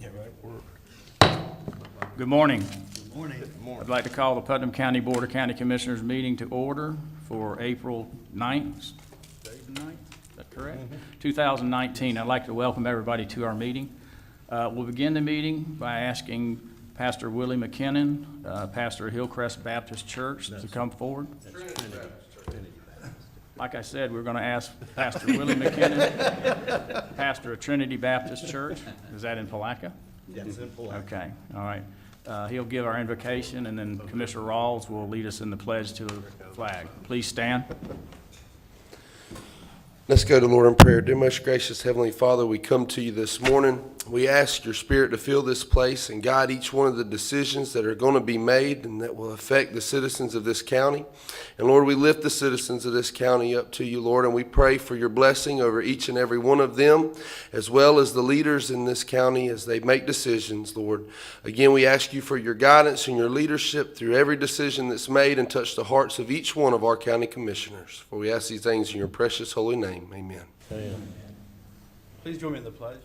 Good morning. Good morning. I'd like to call the Putnam County Board of County Commissioners meeting to order for April 9th. Today's the 9th, is that correct? 2019. I'd like to welcome everybody to our meeting. We'll begin the meeting by asking Pastor Willie McKinnon, pastor of Hillcrest Baptist Church, to come forward. Like I said, we're going to ask Pastor Willie McKinnon, pastor of Trinity Baptist Church. Is that in Palatka? Yes, in Palatka. Okay, all right. He'll give our invocation, and then Commissioner Rawls will lead us in the pledge to the flag. Please stand. Let's go to Lord in prayer. Dear most gracious Heavenly Father, we come to you this morning. We ask your Spirit to fill this place and guide each one of the decisions that are going to be made and that will affect the citizens of this county. And Lord, we lift the citizens of this county up to you, Lord, and we pray for your blessing over each and every one of them, as well as the leaders in this county as they make decisions, Lord. Again, we ask you for your guidance and your leadership through every decision that's made, and touch the hearts of each one of our county commissioners. For we ask these things in your precious holy name. Amen. Amen. Please join me in the pledge.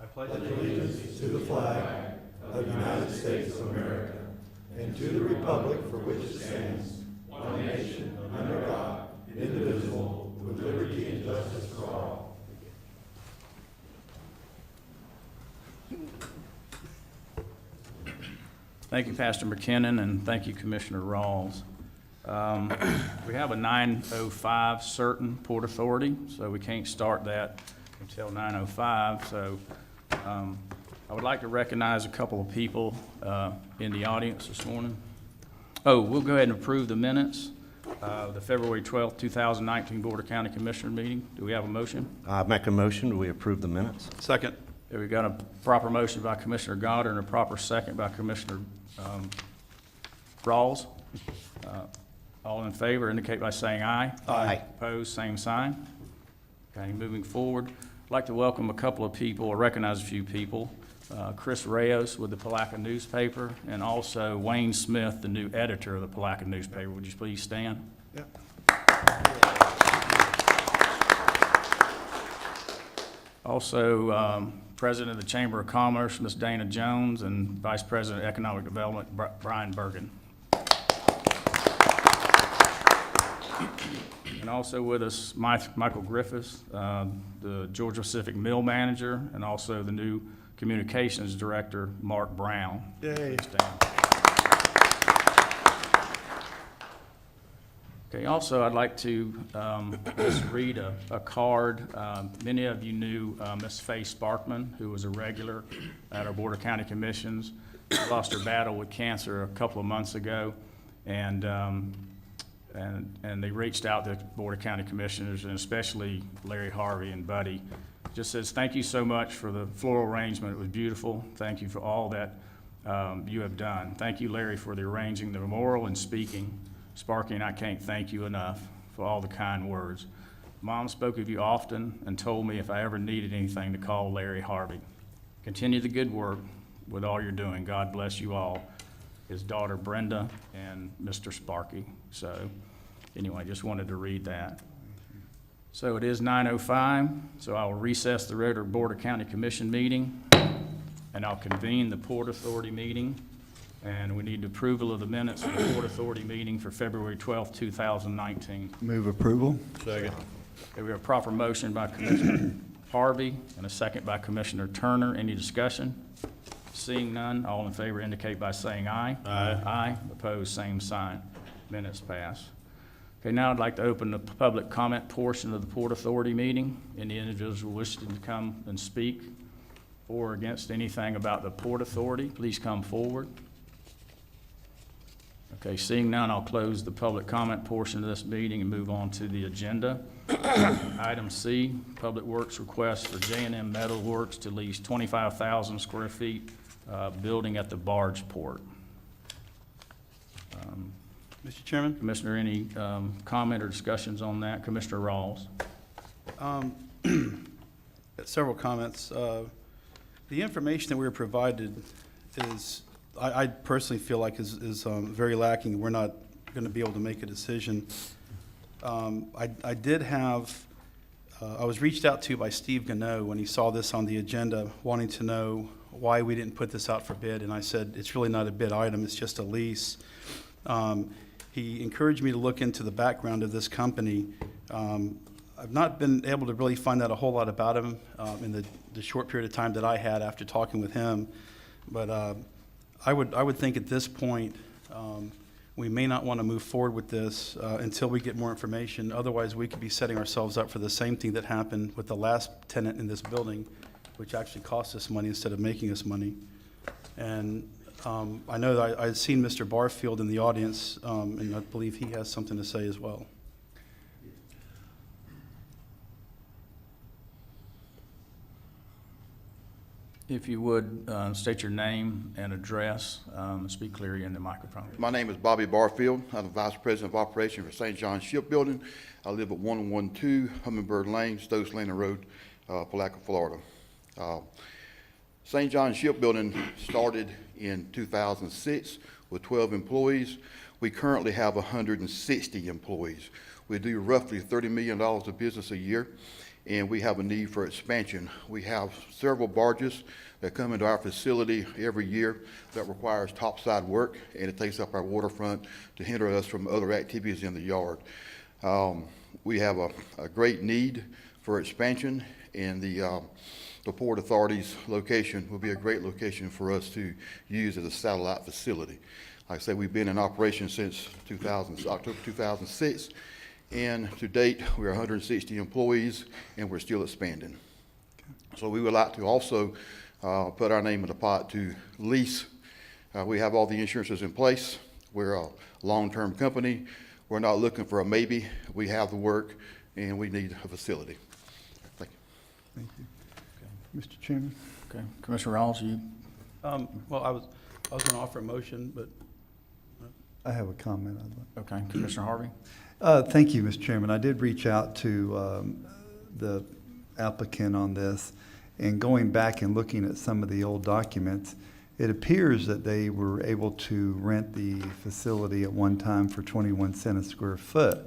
I pledge allegiance to the flag of the United States of America and to the republic for which it stands, one nation, under God, indivisible, with liberty and justice for all. Thank you, Pastor McKinnon, and thank you, Commissioner Rawls. We have a 9:05 certain Port Authority, so we can't start that until 9:05. So I would like to recognize a couple of people in the audience this morning. Oh, we'll go ahead and approve the minutes of the February 12th, 2019 Board of County Commissioner meeting. Do we have a motion? I make a motion, we approve the minutes. Second. There we got a proper motion by Commissioner Goddard and a proper second by Commissioner Rawls. All in favor indicate by saying aye. Aye. Opposed, same sign. Okay, moving forward, I'd like to welcome a couple of people, or recognize a few people. Chris Reyes with the Palatka newspaper, and also Wayne Smith, the new editor of the Palatka newspaper. Would you please stand? Yep. Also, President of the Chamber of Commerce, Ms. Dana Jones, and Vice President of Economic Development, Brian Bergen. And also with us, Michael Griffiths, the Georgia Pacific Mill Manager, and also the new Communications Director, Mark Brown. Yay. Okay, also I'd like to just read a card. Many of you knew Ms. Faye Sparkman, who was a regular at our Board of County Commissions. She lost her battle with cancer a couple of months ago, and they reached out to the Board of County Commissioners, and especially Larry Harvey and Buddy. Just says, thank you so much for the floral arrangement. It was beautiful. Thank you for all that you have done. Thank you, Larry, for the arranging the memorial and speaking. Sparky and I can't thank you enough for all the kind words. Mom spoke of you often and told me if I ever needed anything to call Larry Harvey. Continue the good work with all you're doing. God bless you all. His daughter Brenda and Mr. Sparky. So anyway, just wanted to read that. So it is 9:05, so I will recess the regular Board of County Commission meeting, and I'll convene the Port Authority meeting. And we need approval of the minutes of the Port Authority meeting for February 12th, 2019. Move approval. Second. Okay, we have a proper motion by Commissioner Harvey and a second by Commissioner Turner. Any discussion? Seeing none, all in favor indicate by saying aye. Aye. Aye. Opposed, same sign. Minutes pass. Okay, now I'd like to open the public comment portion of the Port Authority meeting. Any individuals wishing to come and speak for or against anything about the Port Authority, please come forward. Okay, seeing none, I'll close the public comment portion of this meeting and move on to the agenda. Item C, Public Works request for J&M Metal Works to lease 25,000 square feet building at the barge port. Mr. Chairman? Commissioner, any comment or discussions on that? Commissioner Rawls. Several comments. The information that we were provided is, I personally feel like is very lacking. We're not going to be able to make a decision. I did have, I was reached out to by Steve Gannot when he saw this on the agenda, wanting to know why we didn't put this out for bid, and I said, it's really not a bid item, it's just a lease. He encouraged me to look into the background of this company. I've not been able to really find out a whole lot about him in the short period of time that I had after talking with him. But I would think at this point, we may not want to move forward with this until we get more information. Otherwise, we could be setting ourselves up for the same thing that happened with the last tenant in this building, which actually cost us money instead of making us money. And I know that I had seen Mr. Barfield in the audience, and I believe he has something to say as well. If you would, state your name and address, speak clearly in the microphone. My name is Bobby Barfield. I'm the Vice President of Operations for St. John Shipbuilding. I live at 112 Hummingbird Lane, Stokes Landing Road, Palaca, Florida. St. John Shipbuilding started in 2006 with 12 employees. We currently have 160 employees. We do roughly $30 million of business a year, and we have a need for expansion. We have several barges that come into our facility every year that requires topside work, and it takes up our waterfront to hinder us from other activities in the yard. We have a great need for expansion, and the Port Authority's location will be a great location for us to use as a satellite facility. Like I said, we've been in operation since October 2006, and to date, we're 160 employees, and we're still expanding. So we would like to also put our name in the pot to lease. We have all the insurances in place. We're a long-term company. We're not looking for a maybe. We have the work, and we need a facility. Thank you. Thank you. Mr. Chairman? Okay, Commissioner Rawls, you, Well, I was going to offer a motion, but I have a comment I'd like. okay, Commissioner Harvey? Thank you, Mr. Chairman. I did reach out to the applicant on this, and going back and looking at some of the old documents, it appears that they were able to rent the facility at one time for 21 cents a square foot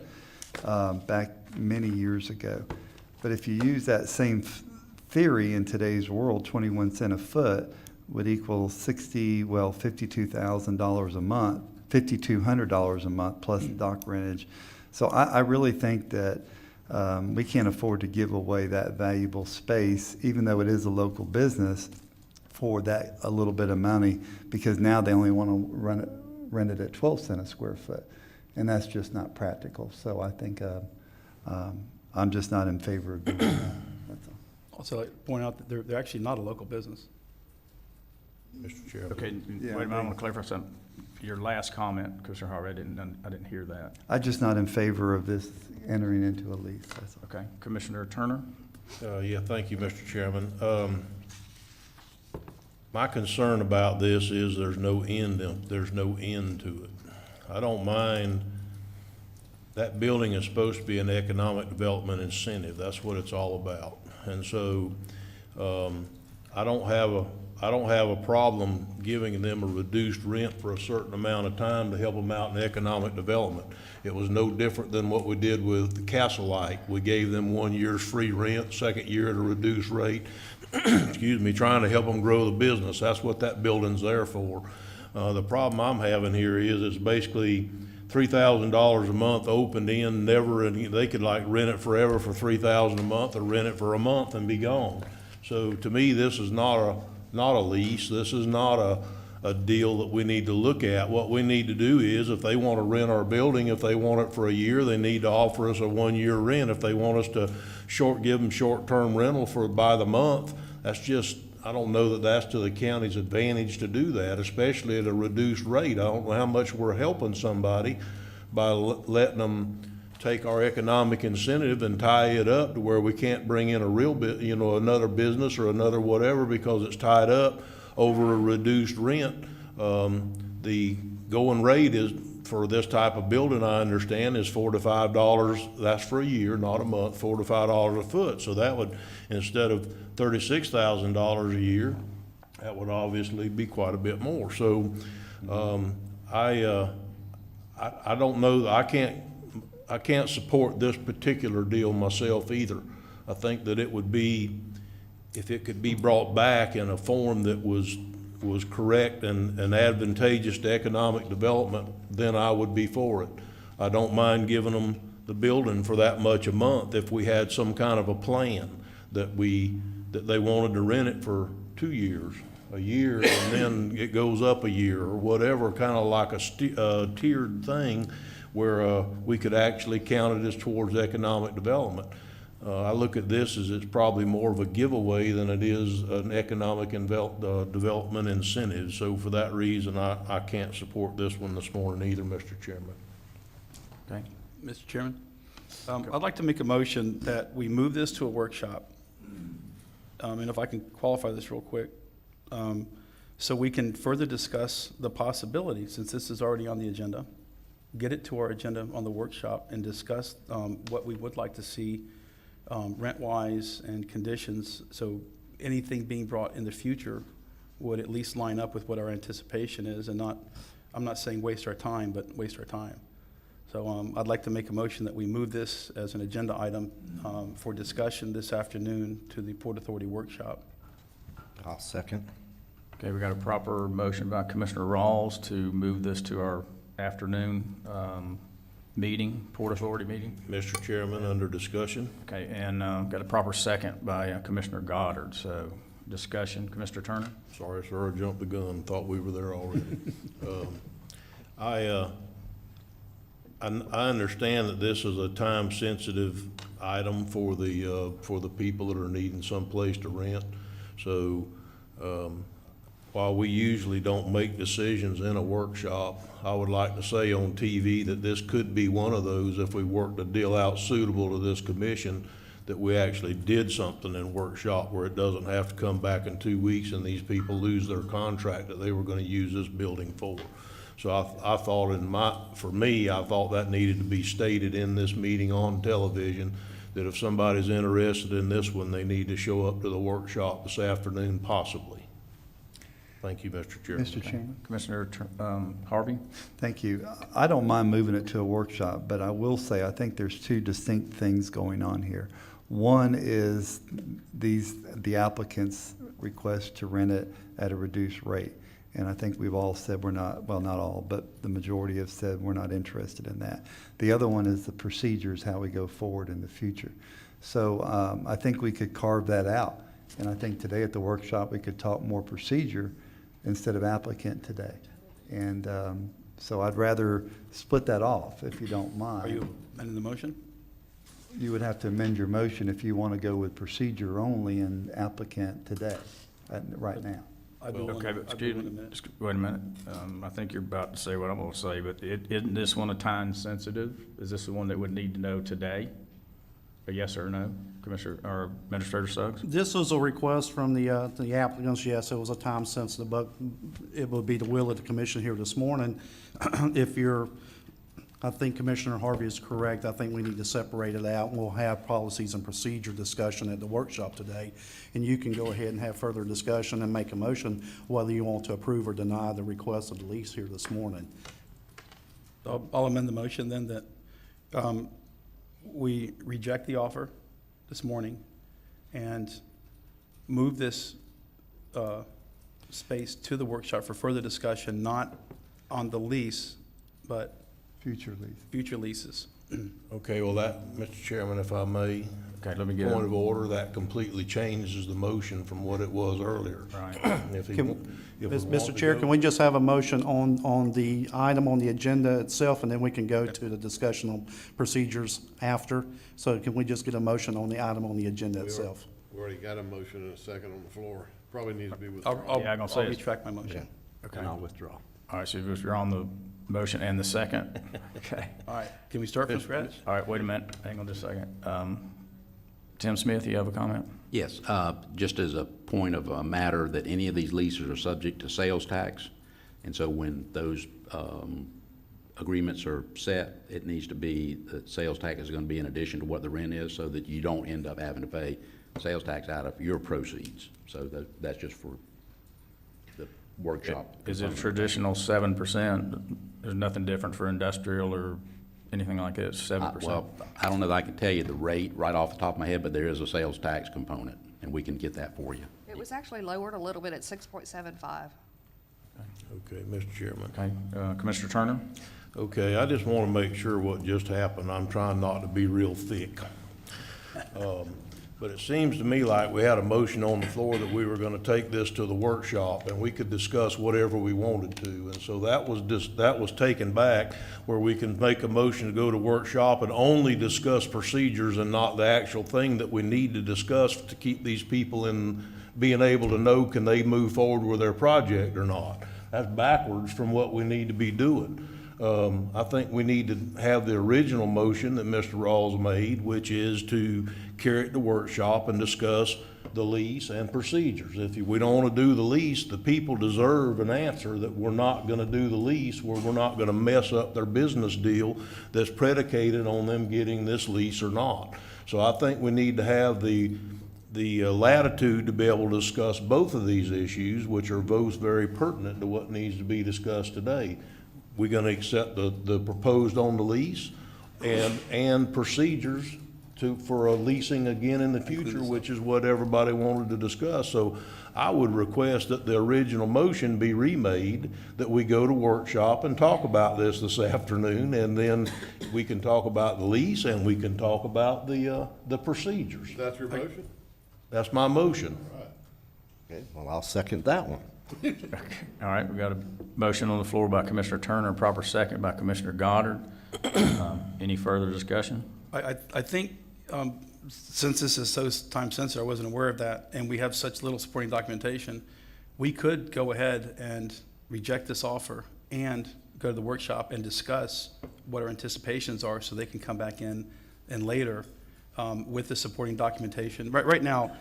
back many years ago. But if you use that same theory in today's world, 21 cents a foot would equal $52,000 a month, $5,200 a month plus dock rentage. So I really think that we can't afford to give away that valuable space, even though it is a local business, for that a little bit of money, because now they only want to rent it at 12 cents a square foot, and that's just not practical. So I think I'm just not in favor of doing that. That's all. also I'd like to point out that they're actually not a local business. Mr. Chairman. Okay, Yeah, wait a minute, I want to clarify something. Your last comment, Commissioner Harvey, I didn't hear that. I'm just not in favor of this entering into a lease. That's all. Okay, Commissioner Turner? Yeah, thank you, Mr. Chairman. My concern about this is there's no end to it. I don't mind, that building is supposed to be an economic development incentive. That's what it's all about. And so, I don't have a problem giving them a reduced rent for a certain amount of time to help them out in economic development. It was no different than what we did with the Castle Light. We gave them 1 year's free rent, second year at a reduced rate, excuse me, trying to help them grow the business. That's what that building's there for. The problem I'm having here is it's basically $3,000 a month opened in, never, and they could like rent it forever for $3,000 a month or rent it for a month and be gone. So to me, this is not a lease. This is not a deal that we need to look at. What we need to do is, if they want to rent our building, if they want it for a year, they need to offer us a 1 year rent. If they want us to give them short-term rental by the month, that's just, I don't know that that's to the county's advantage to do that, especially at a reduced rate. I don't know how much we're helping somebody by letting them take our economic incentive and tie it up to where we can't bring in a real bit, another business or another whatever, because it's tied up over a reduced rent. The going rate is, for this type of building, I understand, is $4 to $5. That's for a year, not a month, $4 to $5 a foot. So that would, instead of $36,000 a year, that would obviously be quite a bit more. So I don't know, I can't support this particular deal myself either. I think that it would be if it could be brought back in a form that was correct and advantageous to economic development, then I would be for it. I don't mind giving them the building for that much a month if we had some kind of a plan that they wanted to rent it for 2 years, a year, and then it goes up a year or whatever, kind of like a tiered thing where we could actually count it as towards economic development. I look at this as it's probably more of a giveaway than it is an economic development incentive. So for that reason, I can't support this one this morning either, Mr. Chairman. Okay. Mr. Chairman, I'd like to make a motion that we move this to a workshop. And if I can qualify this real quick, so we can further discuss the possibility, since this is already on the agenda, get it to our agenda on the workshop and discuss what we would like to see rent-wise and conditions. So anything being brought in the future would at least line up with what our anticipation is, and not, I'm not saying waste our time, but waste our time. So I'd like to make a motion that we move this as an agenda item for discussion this afternoon to the Port Authority workshop. I'll second. Okay, we got a proper motion by Commissioner Rawls to move this to our afternoon meeting, Port Authority meeting. Mr. Chairman, under discussion. Okay, and got a proper second by Commissioner Goddard. So discussion, Commissioner Turner? Sorry, sir, I jumped the gun, thought we were there already. I understand that this is a time-sensitive item for the people that are needing someplace to rent. So, while we usually don't make decisions in a workshop, I would like to say on TV that this could be one of those, if we worked a deal out suitable to this commission, that we actually did something in workshop where it doesn't have to come back in 2 weeks and these people lose their contract that they were gonna use this building for. So I thought I thought that needed to be stated in this meeting on television, that if somebody's interested in this one, they need to show up to the workshop this afternoon possibly. Thank you, Mr. Chairman. Mr. Chairman, Commissioner Harvey? thank you. I don't mind moving it to a workshop, but I will say I think there's two distinct things going on here. One is the applicant's request to rent it at a reduced rate. And I think we've all said we're not, well, not all, but the majority have said we're not interested in that. The other one is the procedures, how we go forward in the future. So I think we could carve that out. And I think today at the workshop, we could talk more procedure instead of applicant today. And so I'd rather split that off, if you don't mind. Are you amending the motion? You would have to amend your motion if you want to go with procedure only and applicant today, right now. Okay, but excuse me, just wait a minute. I think you're about to say what I'm gonna say, but isn't this one a time sensitive? Is this the one that would need to know today? A yes or no, Commissioner, or Administrator Suggs? This was a request from the applicants. Yes, it was a time sensitive, but it would be the will of the commission here this morning. I think Commissioner Harvey is correct. I think we need to separate it out. We'll have policies and procedure discussion at the workshop today. And you can go ahead and have further discussion and make a motion whether you want to approve or deny the request of the lease here this morning. I'll amend the motion then that we reject the offer this morning and move this space to the workshop for further discussion, not on the lease, but Future lease. future leases. Okay, well that, Mr. Chairman, if I may, Okay, let me get point of order, that completely changes the motion from what it was earlier. Right. If we Can- want to Mr. Chair, go- can we just have a motion on the item on the agenda itself, and then we can go to the discussion on procedures after? So can we just get a motion on the item on the agenda itself? We already got a motion and a second on the floor. Probably needs to be I'll withdrawn. Yeah, I'm gonna say I'll it's- retract my motion. Okay. And I'll All withdraw. right, so you're on the motion and the second? Okay. All right, can we start from scratch? All right, wait a minute. Hang on just a second. Tim Smith, you have a comment? Yes, just as a point of a matter that any of these leases are subject to sales tax. And so when those agreements are set, it needs to be that sales tax is going to be in addition to what the rent is, so that you don't end up having to pay sales tax out of your proceeds. So that's just for the workshop. Is it a component. traditional 7%? There's nothing different for industrial or anything like that, 7%? Well, I don't know that I can tell you the rate right off the top of my head, but there is a sales tax component. and we can get that for you. It was actually lowered a little bit at 6.75. Okay, Mr. Chairman. Okay, Commissioner Turner? Okay, I just want to make sure what just happened. I'm trying not to be real thick. But it seems to me like we had a motion on the floor that we were going to take this to the workshop and we could discuss whatever we wanted to. And so that was taken back, where we can make a motion to go to workshop and only discuss procedures and not the actual thing that we need to discuss to keep these people in being able to know, can they move forward with their project or not. That's backwards from what we need to be doing. I think we need to have the original motion that Mr. Rawls made, which is to carry it to workshop and discuss the lease and procedures. If we don't want to do the lease, the people deserve an answer that we're not going to do the lease, where we're not going to mess up their business deal that's predicated on them getting this lease or not. So I think we need to have the latitude to be able to discuss both of these issues, which are both very pertinent to what needs to be discussed today. We're gonna accept the proposed on the lease and procedures for a leasing again in the future, which is what everybody wanted to discuss. So I would request that the original motion be remade, that we go to workshop and talk about this afternoon, and then we can talk about the lease and we can talk about the procedures. That's your motion? That's my motion. Okay, well, I'll second that one. All right, we got a motion on the floor by Commissioner Turner, a proper second by Commissioner Goddard. Any further discussion? I think, since this is so time sensitive, I wasn't aware of that, and we have such little supporting documentation, we could go ahead and reject this offer and go to the workshop and discuss what our anticipations are, so they can come back in and later with the supporting documentation. Right now,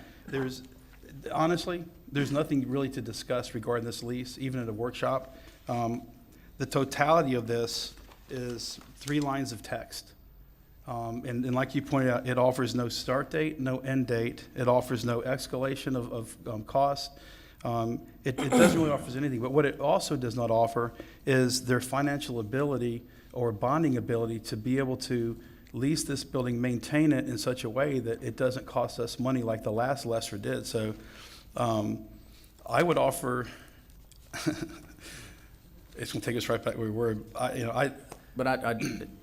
honestly, there's nothing really to discuss regarding this lease, even at a workshop. The totality of this is 3 lines of text. And like you pointed out, it offers no start date, no end date. It offers no escalation of cost. It doesn't really offer anything. But what it also does not offer is their financial ability or bonding ability to be able to lease this building, maintain it in such a way that it doesn't cost us money like the last lesser did. So I would offer, it's going to take us right back where we were. But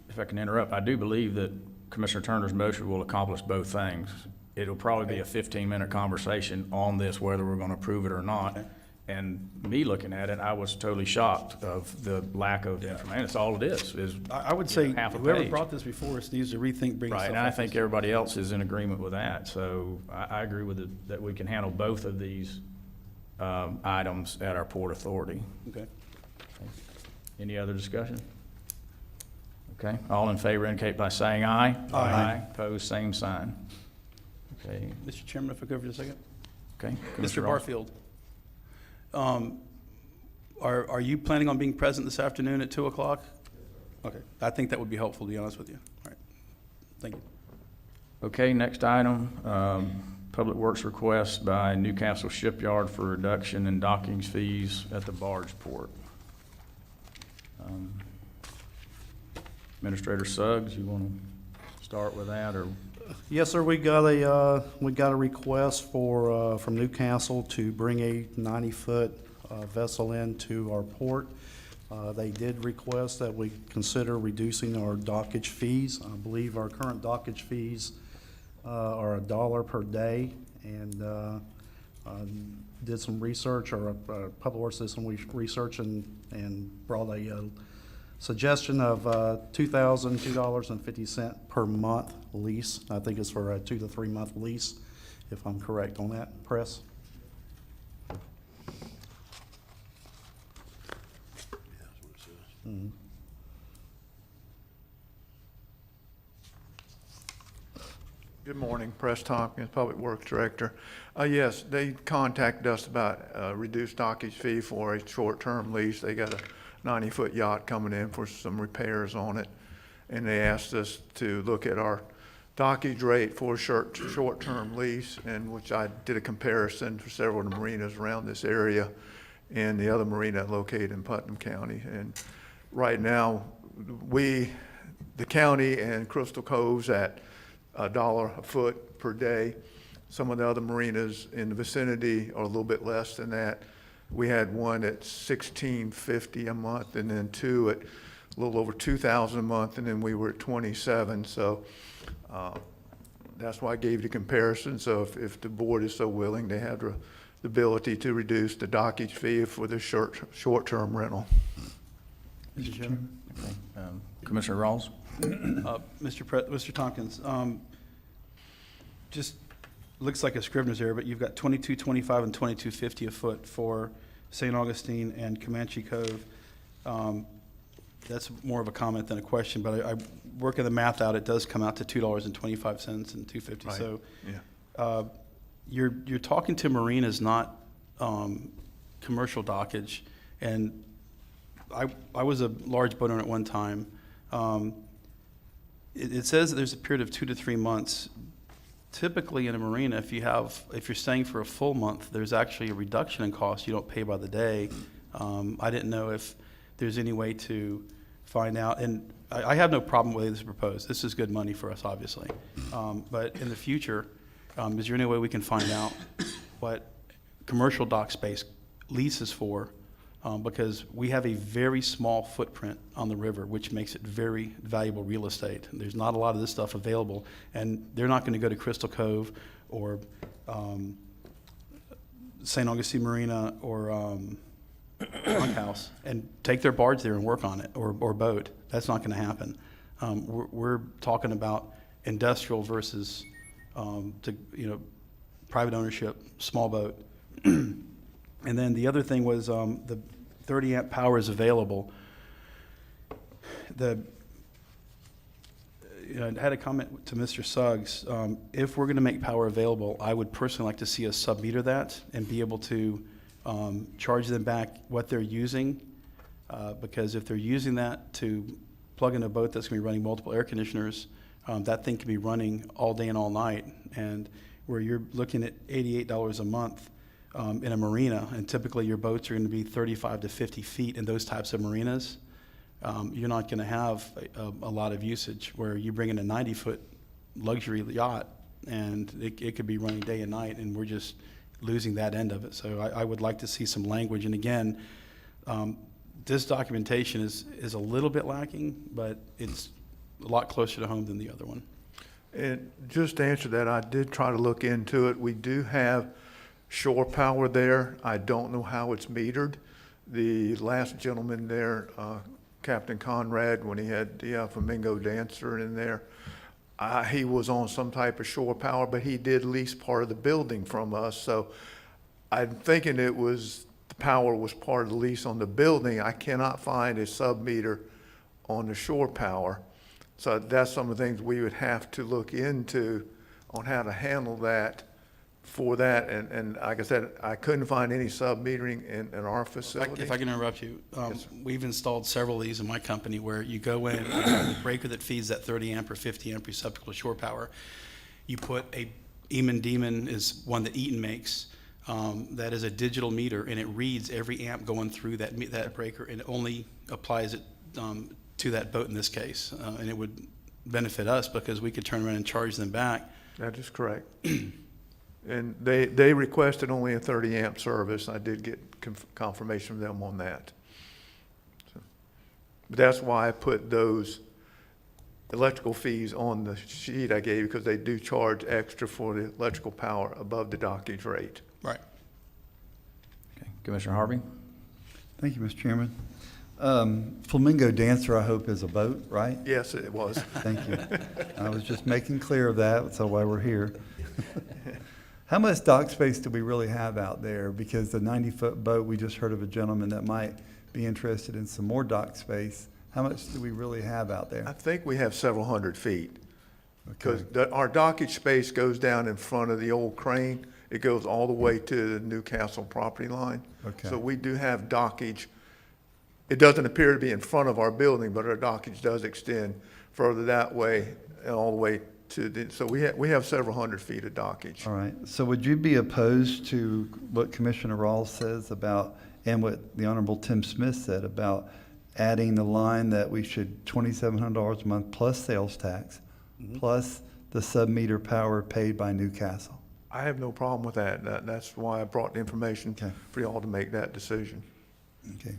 if I can interrupt, I do believe that Commissioner Turner's motion will accomplish both things. It'll probably be a 15-minute conversation on this, whether we're going to approve it or not. Okay. And me looking at it, I was totally shocked of the lack of information. That's all it is I would say half a whoever page. brought this before us needs to rethink bringing Right, stuff and I like think this. everybody else is in agreement with that. So I agree with it, that we can handle both of these items at our Port Authority. Okay. Any other discussion? Okay, all in favor indicate by saying aye. Aye. Opposed, same sign. Okay, Mr. Chairman, if I could for a second. okay. Mr. Commissioner Ross. Barfield, are you planning on being present this afternoon at 2 o'clock? Okay, I think that would be helpful, to be honest with you. All right, thank you. Okay, next item, Public Works request by Newcastle Shipyard for reduction in dockings fees at the barge port. Administrator Suggs, you want to start with that, or? Yes, sir, we got a request from Newcastle to bring a 90-foot vessel into our port. They did request that we consider reducing our dockage fees. I believe our current dockage fees are $1 per day, and did some research, or Public Works did some research and brought a suggestion of $2,002.50 per month lease. I think it's for a 2 to 3 month lease, if I'm correct on that, Press. Mhm. Good morning, Press Tompkins, Public Works Director. Yes, they contacted us about reduced dockage fee for a short-term lease. They got a 90-foot yacht coming in for some repairs on it, and they asked us to look at our dockage rate for a short-term lease, and which I did a comparison for several of the marinas around this area and the other marina located in Putnam County. And right now, the county and Crystal Cove's at $1 a foot per day. some of the other marinas in the vicinity are a little bit less than that. We had one at $1,650 a month, and then two at a little over $2,000 a month, and then we were at 27. So that's why I gave you the comparison. So if the board is so willing, they have the ability to reduce the dockage fee for the short-term rental. Mr. Chairman? Commissioner Rawls? Mr. Tompkins, just looks like a Scrivener's error, but you've got 22.25 and 22.50 a foot for St. Augustine and Comanche Cove. That's more of a comment than a question, but I working the math out, it does come out to $2.25 and $2.50. Right. So Yeah. you're talking to marinas, not commercial dockage. And I was a large boat owner at one time. It says that there's a period of 2 to 3 months. Typically in a marina, if you're staying for a full month, there's actually a reduction in cost. You don't pay by the day. I didn't know if there's any way to find out, and I have no problem with this is proposed. This is good money for us, obviously. But in the future, is there any way we can find out what commercial dock space leases for? Because we have a very small footprint on the river, which makes it very valuable real estate. There's not a lot of this stuff available, and they're not going to go to Crystal Cove or St. Augustine Marina or House and take their barge there and work on it, or boat. That's not going to happen. We're talking about industrial versus private ownership, small boat. And then the other thing was the 30 amp power is available. I had a comment to Mr. Suggs. If we're going to make power available, I would personally like to see us sub-meter that and be able to charge them back what they're using. Because if they're using that to plug in a boat that's going to be running multiple air conditioners, that thing can be running all day and all night. And where you're looking at $88 a month, in a marina, and typically your boats are going to be 35 to 50 feet in those types of marinas, you're not going to have a lot of usage. Where you bring in a 90-foot luxury yacht, and it could be running day and night, and we're just losing that end of it. So I would like to see some language. And again, this documentation is a little bit lacking, but it's a lot closer to home than the other one. And just to answer that, I did try to look into it. We do have shore power there. I don't know how it's metered. The last gentleman there, Captain Conrad, when he had the Flamingo Dancer in there, he was on some type of shore power, but he did lease part of the building from us. So I'm thinking the power was part of the lease on the building. I cannot find a sub-meter on the shore power. So that's some of the things we would have to look into on how to handle that for that. And like I said, I couldn't find any sub-metering in our facility. If I can interrupt you, we've installed several of these in my company where you go in, you have the breaker that feeds that 30 amp or 50 amp receptacle shore power. You put a Eamon Demon is one that Eaton makes. That is a digital meter, and it reads every amp going through that breaker, and it only applies it to that boat in this case. And it would benefit us because we could turn around and charge them back. That is correct. And they requested only a 30 amp service. I did get confirmation from them on that. So, but that's why I put those electrical fees on the sheet I gave you, because they do charge extra for the electrical power above the dockage rate. Right. Okay. Commissioner Harvey? Thank you, Mr. Chairman. Flamingo Dancer, I hope, is a boat, right? Yes, it was. Thank you. I was just making clear of that, that's why we're here. How much dock space do we really have out there? Because the 90-foot boat, we just heard of a gentleman that might be interested in some more dock space. How much do we really have out there? I think we have several hundred feet, because Okay. our dockage space goes down in front of the old crane. It goes all the way to the Newcastle property line. Okay. So we do have dockage. It doesn't appear to be in front of our building, but our dockage does extend further that way and all the way to the, so we have several hundred feet of dockage. All right, so would you be opposed to what Commissioner Rawls says about, and what the Honorable Tim Smith said about adding the line that we should $2,700 a month plus sales tax, plus the sub-meter power paid by Newcastle? I have no problem with that. That's why I brought the information Okay. for y'all to make that decision. Okay.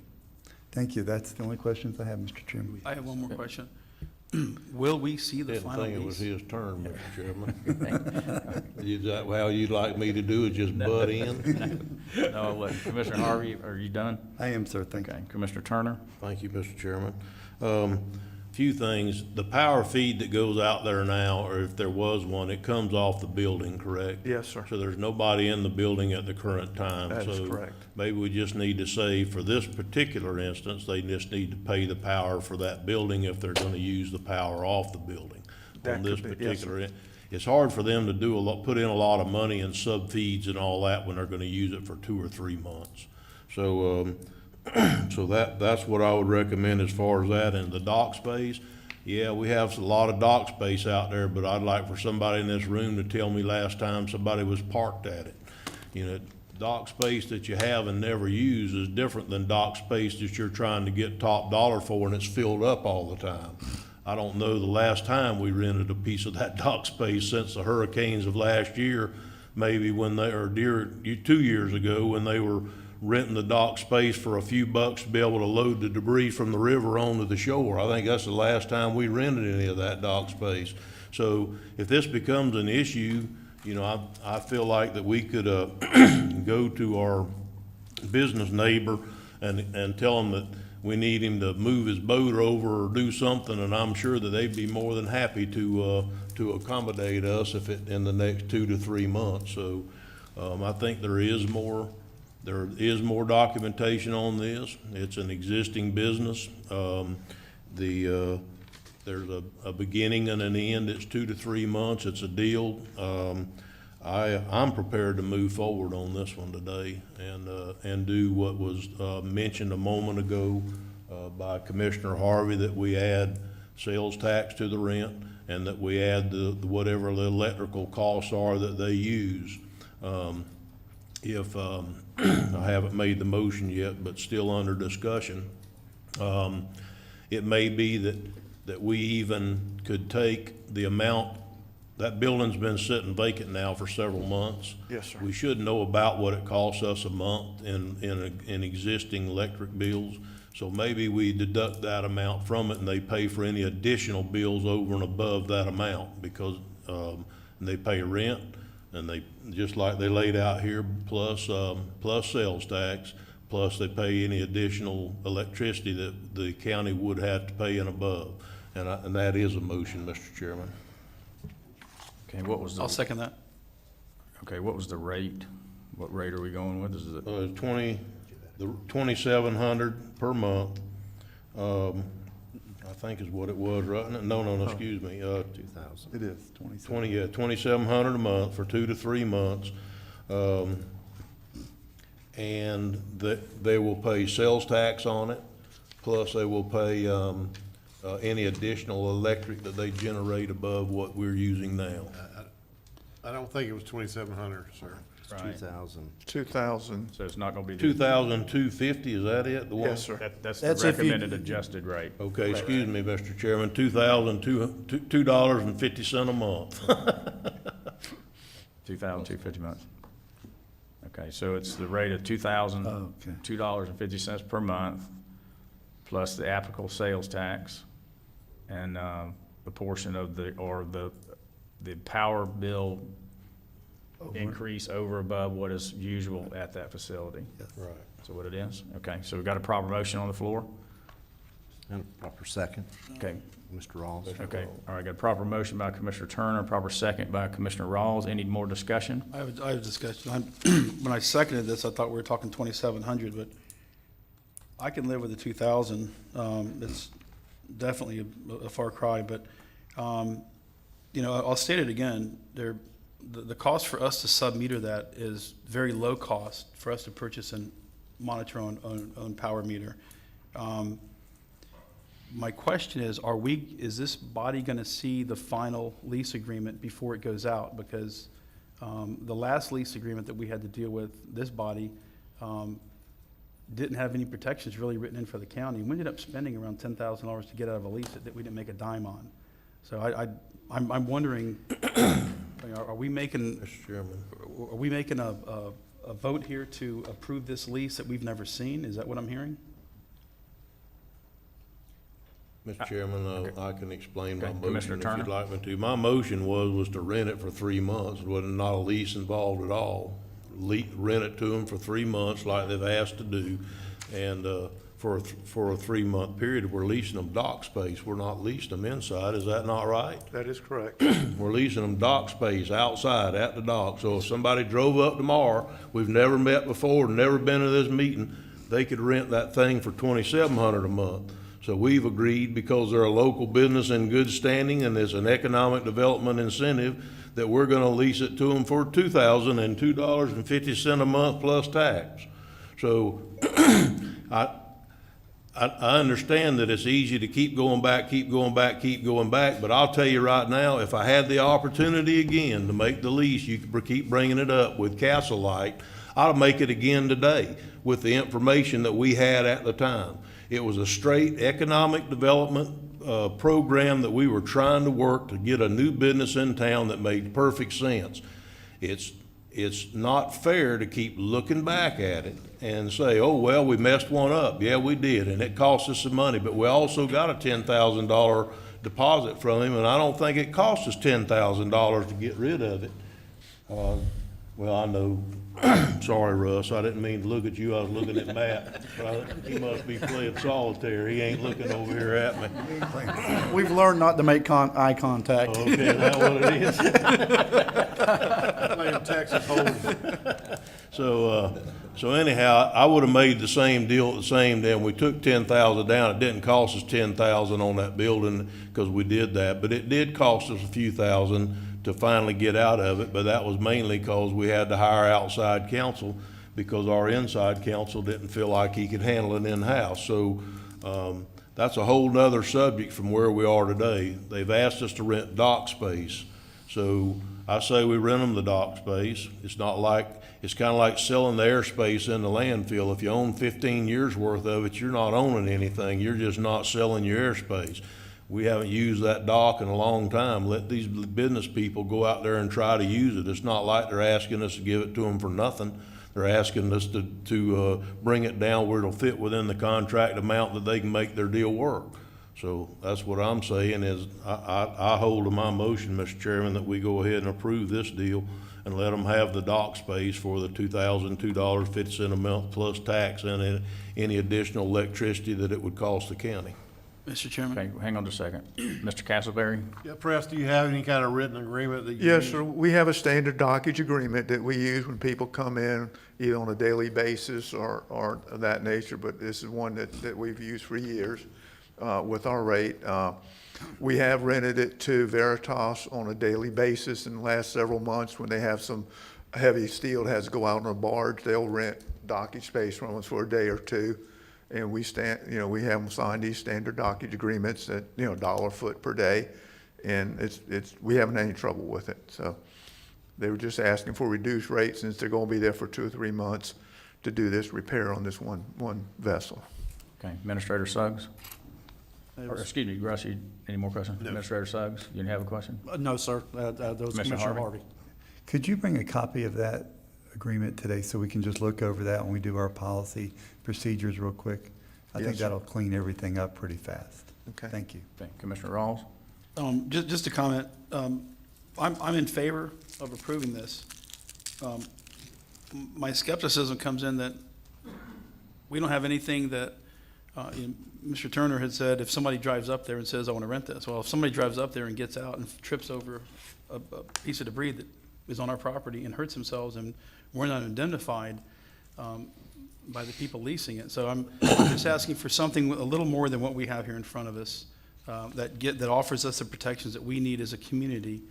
Thank you. That's the only questions I have, Mr. Chairman. I have one more question. Will we see the Didn't final think it was lease? his turn, Mr. Chairman. Is that how you'd like me to do, is just butt in? No, what, Commissioner Harvey, are you done? I am, sir. Thank you. Okay, Commissioner Turner? Thank you, Mr. Chairman. Few things, the power feed that goes out there now, or if there was one, it comes off the building, correct? Yes, sir. So there's nobody in the building at the current time. That is So correct. maybe we just need to say, for this particular instance, they just need to pay the power for that building if they're gonna use the power off the building. That On this could be, yes, sir. particular, it's hard for them to do put in a lot of money in sub-feeds and all that when they're gonna use it for 2 or 3 months. So, so that's what I would recommend as far as that. And the dock space, yeah, we have a lot of dock space out there, but I'd like for somebody in this room to tell me last time somebody was parked at it. You know, dock space that you have and never use is different than dock space that you're trying to get top dollar for and it's filled up all the time. I don't know the last time we rented a piece of that dock space since the hurricanes of last year, maybe when they, or 2 years ago, when they were renting the dock space for a few bucks to be able to load the debris from the river onto the shore. I think that's the last time we rented any of that dock space. So if this becomes an issue, you know, I feel like that we could go to our business neighbor and tell him that we need him to move his boat over or do something, and I'm sure that they'd be more than happy to accommodate us if it, in the next 2 to 3 months. So I think there is more documentation on this. It's an existing business. There's a beginning and an end. It's 2 to 3 months. It's a deal. I'm prepared to move forward on this one today and do what was mentioned a moment ago by Commissioner Harvey, that we add sales tax to the rent and that we add whatever the electrical costs are that they use. If I haven't made the motion yet, but still under discussion, it may be that we even could take the amount. That building's been sitting vacant now for several months. Yes, sir. We should know about what it costs us a month in existing electric bills. So maybe we deduct that amount from it and they pay for any additional bills over and above that amount, because they pay rent and they, just like they laid out here, plus sales tax, plus they pay any additional electricity that the county would have to pay and above. And that is a motion, Mr. Chairman. Okay, what was the? I'll second that. Okay, what was the rate? What rate are we going with? Is it? 2,700 per month, I think is what it was, right? No, excuse me, 2,000. It is. 2,700 a month for 2 to 3 months. And they will pay sales tax on it, plus they will pay, any additional electric that they generate above what we're using now. I don't think it was 2,700, sir. Right. 2,000. 2,000. So it's not gonna be. 2,250, is that it? The one? Yes, sir. That's That's the if you- recommended adjusted rate. Okay, excuse me, Mr. Chairman, $2,250 a month. 2,250 months. Okay, so it's the rate of $2,002.50 per month, plus the applicable sales tax, and the portion of the power bill increase over above what is usual at that facility. Right. So what it is? Okay, so we've got a proper motion on the floor? And a proper second, Okay, Mr. Rawls. okay, all right, got a proper motion by Commissioner Turner, proper second by Commissioner Rawls. Any more discussion? I have a discussion. When I seconded this, I thought we were talking 2,700, but I can live with the 2,000. It's definitely a far cry, but, you know, I'll state it again. The cost for us to sub-meter that is very low cost for us to purchase and monitor on power meter. My question is, is this body gonna see the final lease agreement before it goes out? Because the last lease agreement that we had to deal with, this body, didn't have any protections really written in for the county. We ended up spending around $10,000 to get out of a lease that we didn't make a dime on. So I'm wondering, mean, are we making, Mr. Chairman. are we making a vote here to approve this lease that we've never seen? Is that what I'm hearing? Mr. Chairman, I can explain my Okay, motion Commissioner if Turner. you'd like me to. My motion was to rent it for 3 months. There was not a lease involved at all. Rent it to them for 3 months like they've asked to do. And for a 3-month period, we're leasing them dock space. We're not leasing them inside. Is that not right? That is correct. We're leasing them dock space outside at the dock. So if somebody drove up tomorrow, we've never met before, never been to this meeting, they could rent that thing for $2,700 a month. So we've agreed, because they're a local business in good standing and there's an economic development incentive, that we're gonna lease it to them for $2,002.50 a month plus tax. So I understand that it's easy to keep going back, but I'll tell you right now, if I had the opportunity again to make the lease, you could keep bringing it up with Castle Light, I'll make it again today with the information that we had at the time. It was a straight economic development program that we were trying to work to get a new business in town that made perfect sense. It's not fair to keep looking back at it and say, oh, well, we messed one up. Yeah, we did, and it cost us some money, but we also got a $10,000 deposit from him, and I don't think it cost us $10,000 to get rid of it. Well, I know, sorry, Russ, I didn't mean to look at you, I was looking at Matt. He must be playing solitaire, he ain't looking over here at me. We've learned not to make eye contact. Okay, is that what it is? Playing Texas Hold'em. So anyhow, I would have made the same deal at the same time. We took 10,000 down. It didn't cost us 10,000 on that building because we did that, but it did cost us a few thousand to finally get out of it, but that was mainly because we had to hire outside counsel because our inside counsel didn't feel like he could handle it in-house. So that's a whole nother subject from where we are today. They've asked us to rent dock space. So I say we rent them the dock space. It's kind of like selling the airspace in the landfill. If you own 15 years worth of it, you're not owning anything. You're just not selling your airspace. We haven't used that dock in a long time. Let these business people go out there and try to use it. It's not like they're asking us to give it to them for nothing. They're asking us to bring it down where it'll fit within the contract amount that they can make their deal work. So that's what I'm saying is I hold to my motion, Mr. Chairman, that we go ahead and approve this deal and let them have the dock space for the $2,002.50 a month plus tax and any additional electricity that it would cost the county. Mr. Chairman? Okay, hang on just a second. Mr. Castleberry? Yeah, Press, do you have any kind of written agreement that you Yes, use? sir. We have a standard dockage agreement that we use when people come in, either on a daily basis or of that nature, but this is one that we've used for years with our rate. We have rented it to Veritas on a daily basis in the last several months when they have some heavy steel that has to go out on a barge. They'll rent dockage space from us for a day or two. And we we have them sign these standard dockage agreements at, $1 a foot per day. And we haven't had any trouble with it. So they were just asking for reduced rates since they're going to be there for 2 or 3 months to do this repair on this one vessel. Okay, Administrator Suggs? Or, excuse me, Russ, any more questions? No. Administrator Suggs, you have a question? No, sir. That was Commissioner Commissioner Harvey? Harvey. Could you bring a copy of that agreement today so we can just look over that when we do our policy procedures real quick? I Yes, think sir. that'll clean everything up pretty fast. Okay. Thank you. Okay, Commissioner Rawls? Just a comment. I'm in favor of approving this. My skepticism comes in that we don't have anything that, Mr. Turner had said, if somebody drives up there and says, I want to rent this. Well, if somebody drives up there and gets out and trips over a piece of debris that is on our property and hurts themselves and we're not indemnified by the people leasing it. So I'm just asking for something a little more than what we have here in front of us that offers us the protections that we need as a community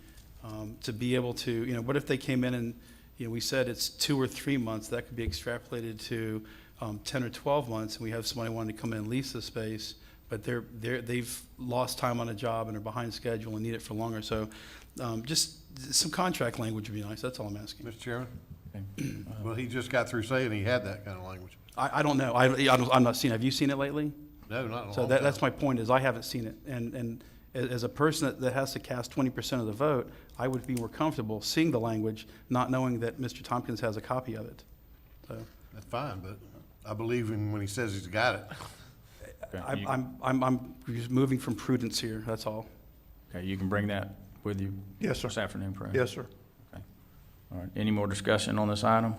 to be able to, what if they came in and, we said it's 2 or 3 months, that could be extrapolated to 10 or 12 months, and we have somebody wanting to come in and lease the space, but they've lost time on a job and are behind schedule and need it for longer. So just some contract language would be nice. That's all I'm asking. Mr. Chairman? Okay. Well, he just got through saying he had that kind of language. I don't know. I'm not seeing it. Have you seen it lately? No, not in a So long that's time. my point is I haven't seen it. And as a person that has to cast 20% of the vote, I would be more comfortable seeing the language, not knowing that Mr. Tompkins has a copy of it. So That's fine, but I believe him when he says he's got it. Okay, I'm just moving from prudence here, that's all. Okay, you can bring that with you Yes, sir. this afternoon, correct? Yes, sir. Okay. All right, any more discussion on this item?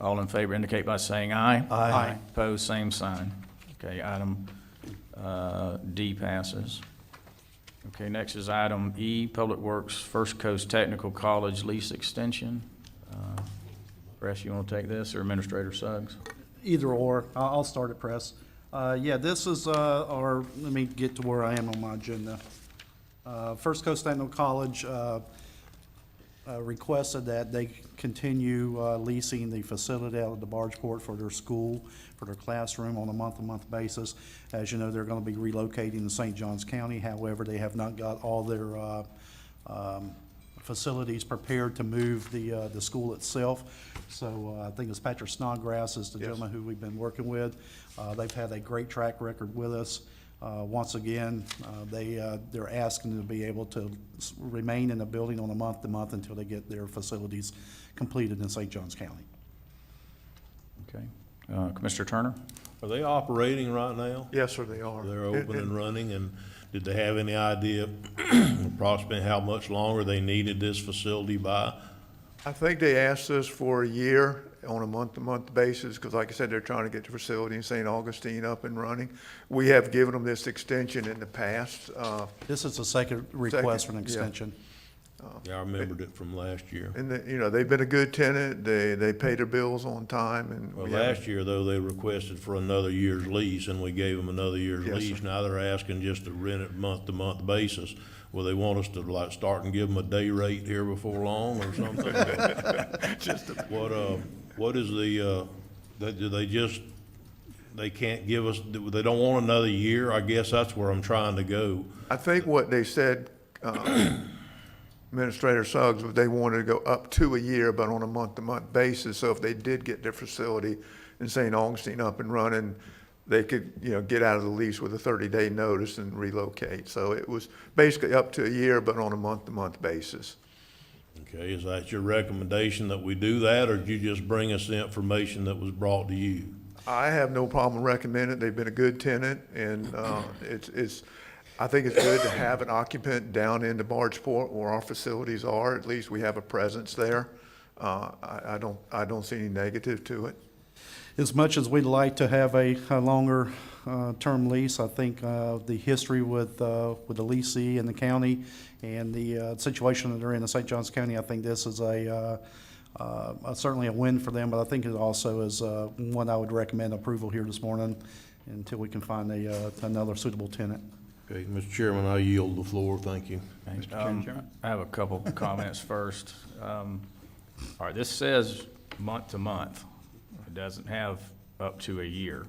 All in favor indicate by saying aye. Aye. Opposed, same sign. Okay, item D passes. Okay, next is item E, Public Works First Coast Technical College lease extension. Press, you want to take this, or Administrator Suggs? Either or, I'll start it, Press. Yeah, this is let me get to where I am on my agenda. First Coast Technical College requested that they continue leasing the facility out of the Bargeport for their school, for their classroom on a month-to-month basis. As you know, they're going to be relocating to St. Johns County. However, they have not got all their facilities prepared to move the school itself. So I think it's Patrick Snodgrass is the gentleman who we've been working with. They've had a great track record with us. Once again, they're asking to be able to remain in the building on a month-to-month until they get their facilities completed in St. Johns County. Okay. Commissioner Turner? Are they operating right now? Yes, sir, they are. They're open and running, and did they have any idea approximately how much longer they needed this facility by? I think they asked us for a year on a month-to-month basis, because like I said, they're trying to get the facility in St. Augustine up and running. We have given them this extension in the past. This is the second request for an yeah. extension. Yeah, I remembered it from last year. And, they've been a good tenant. They pay their bills on time, and Well, we haven't- last year, though, they requested for another year's lease, and we gave them another year's Yes, lease. sir. Now they're asking just to rent it month-to-month basis. Will they want us to like start and give them a day rate here before long or something? What is they can't give us, they don't want another year? I guess that's where I'm trying to go. I think what they said, Administrator Suggs, was they wanted to go up to a year, but on a month-to-month basis. So if they did get their facility in St. Augustine up and running, they could, get out of the lease with a 30-day notice and relocate. So it was basically up to a year, but on a month-to-month basis. Okay, is that your recommendation that we do that, or did you just bring us the information that was brought to you? I have no problem recommending it. They've been a good tenant, and I think it's good to have an occupant down in the Bargeport where our facilities are. At least we have a presence there. I don't see any negative to it. As much as we'd like to have a longer term lease, I think the history with the leasee in the county and the situation that they're in St. Johns County, I think this is certainly a win for them, but I think it also is one I would recommend approval here this morning until we can find another suitable tenant. Okay, Mr. Chairman, I yield the floor. Thank you. Thanks. I have a couple comments first. All right, this says month to month. It doesn't have up to a year,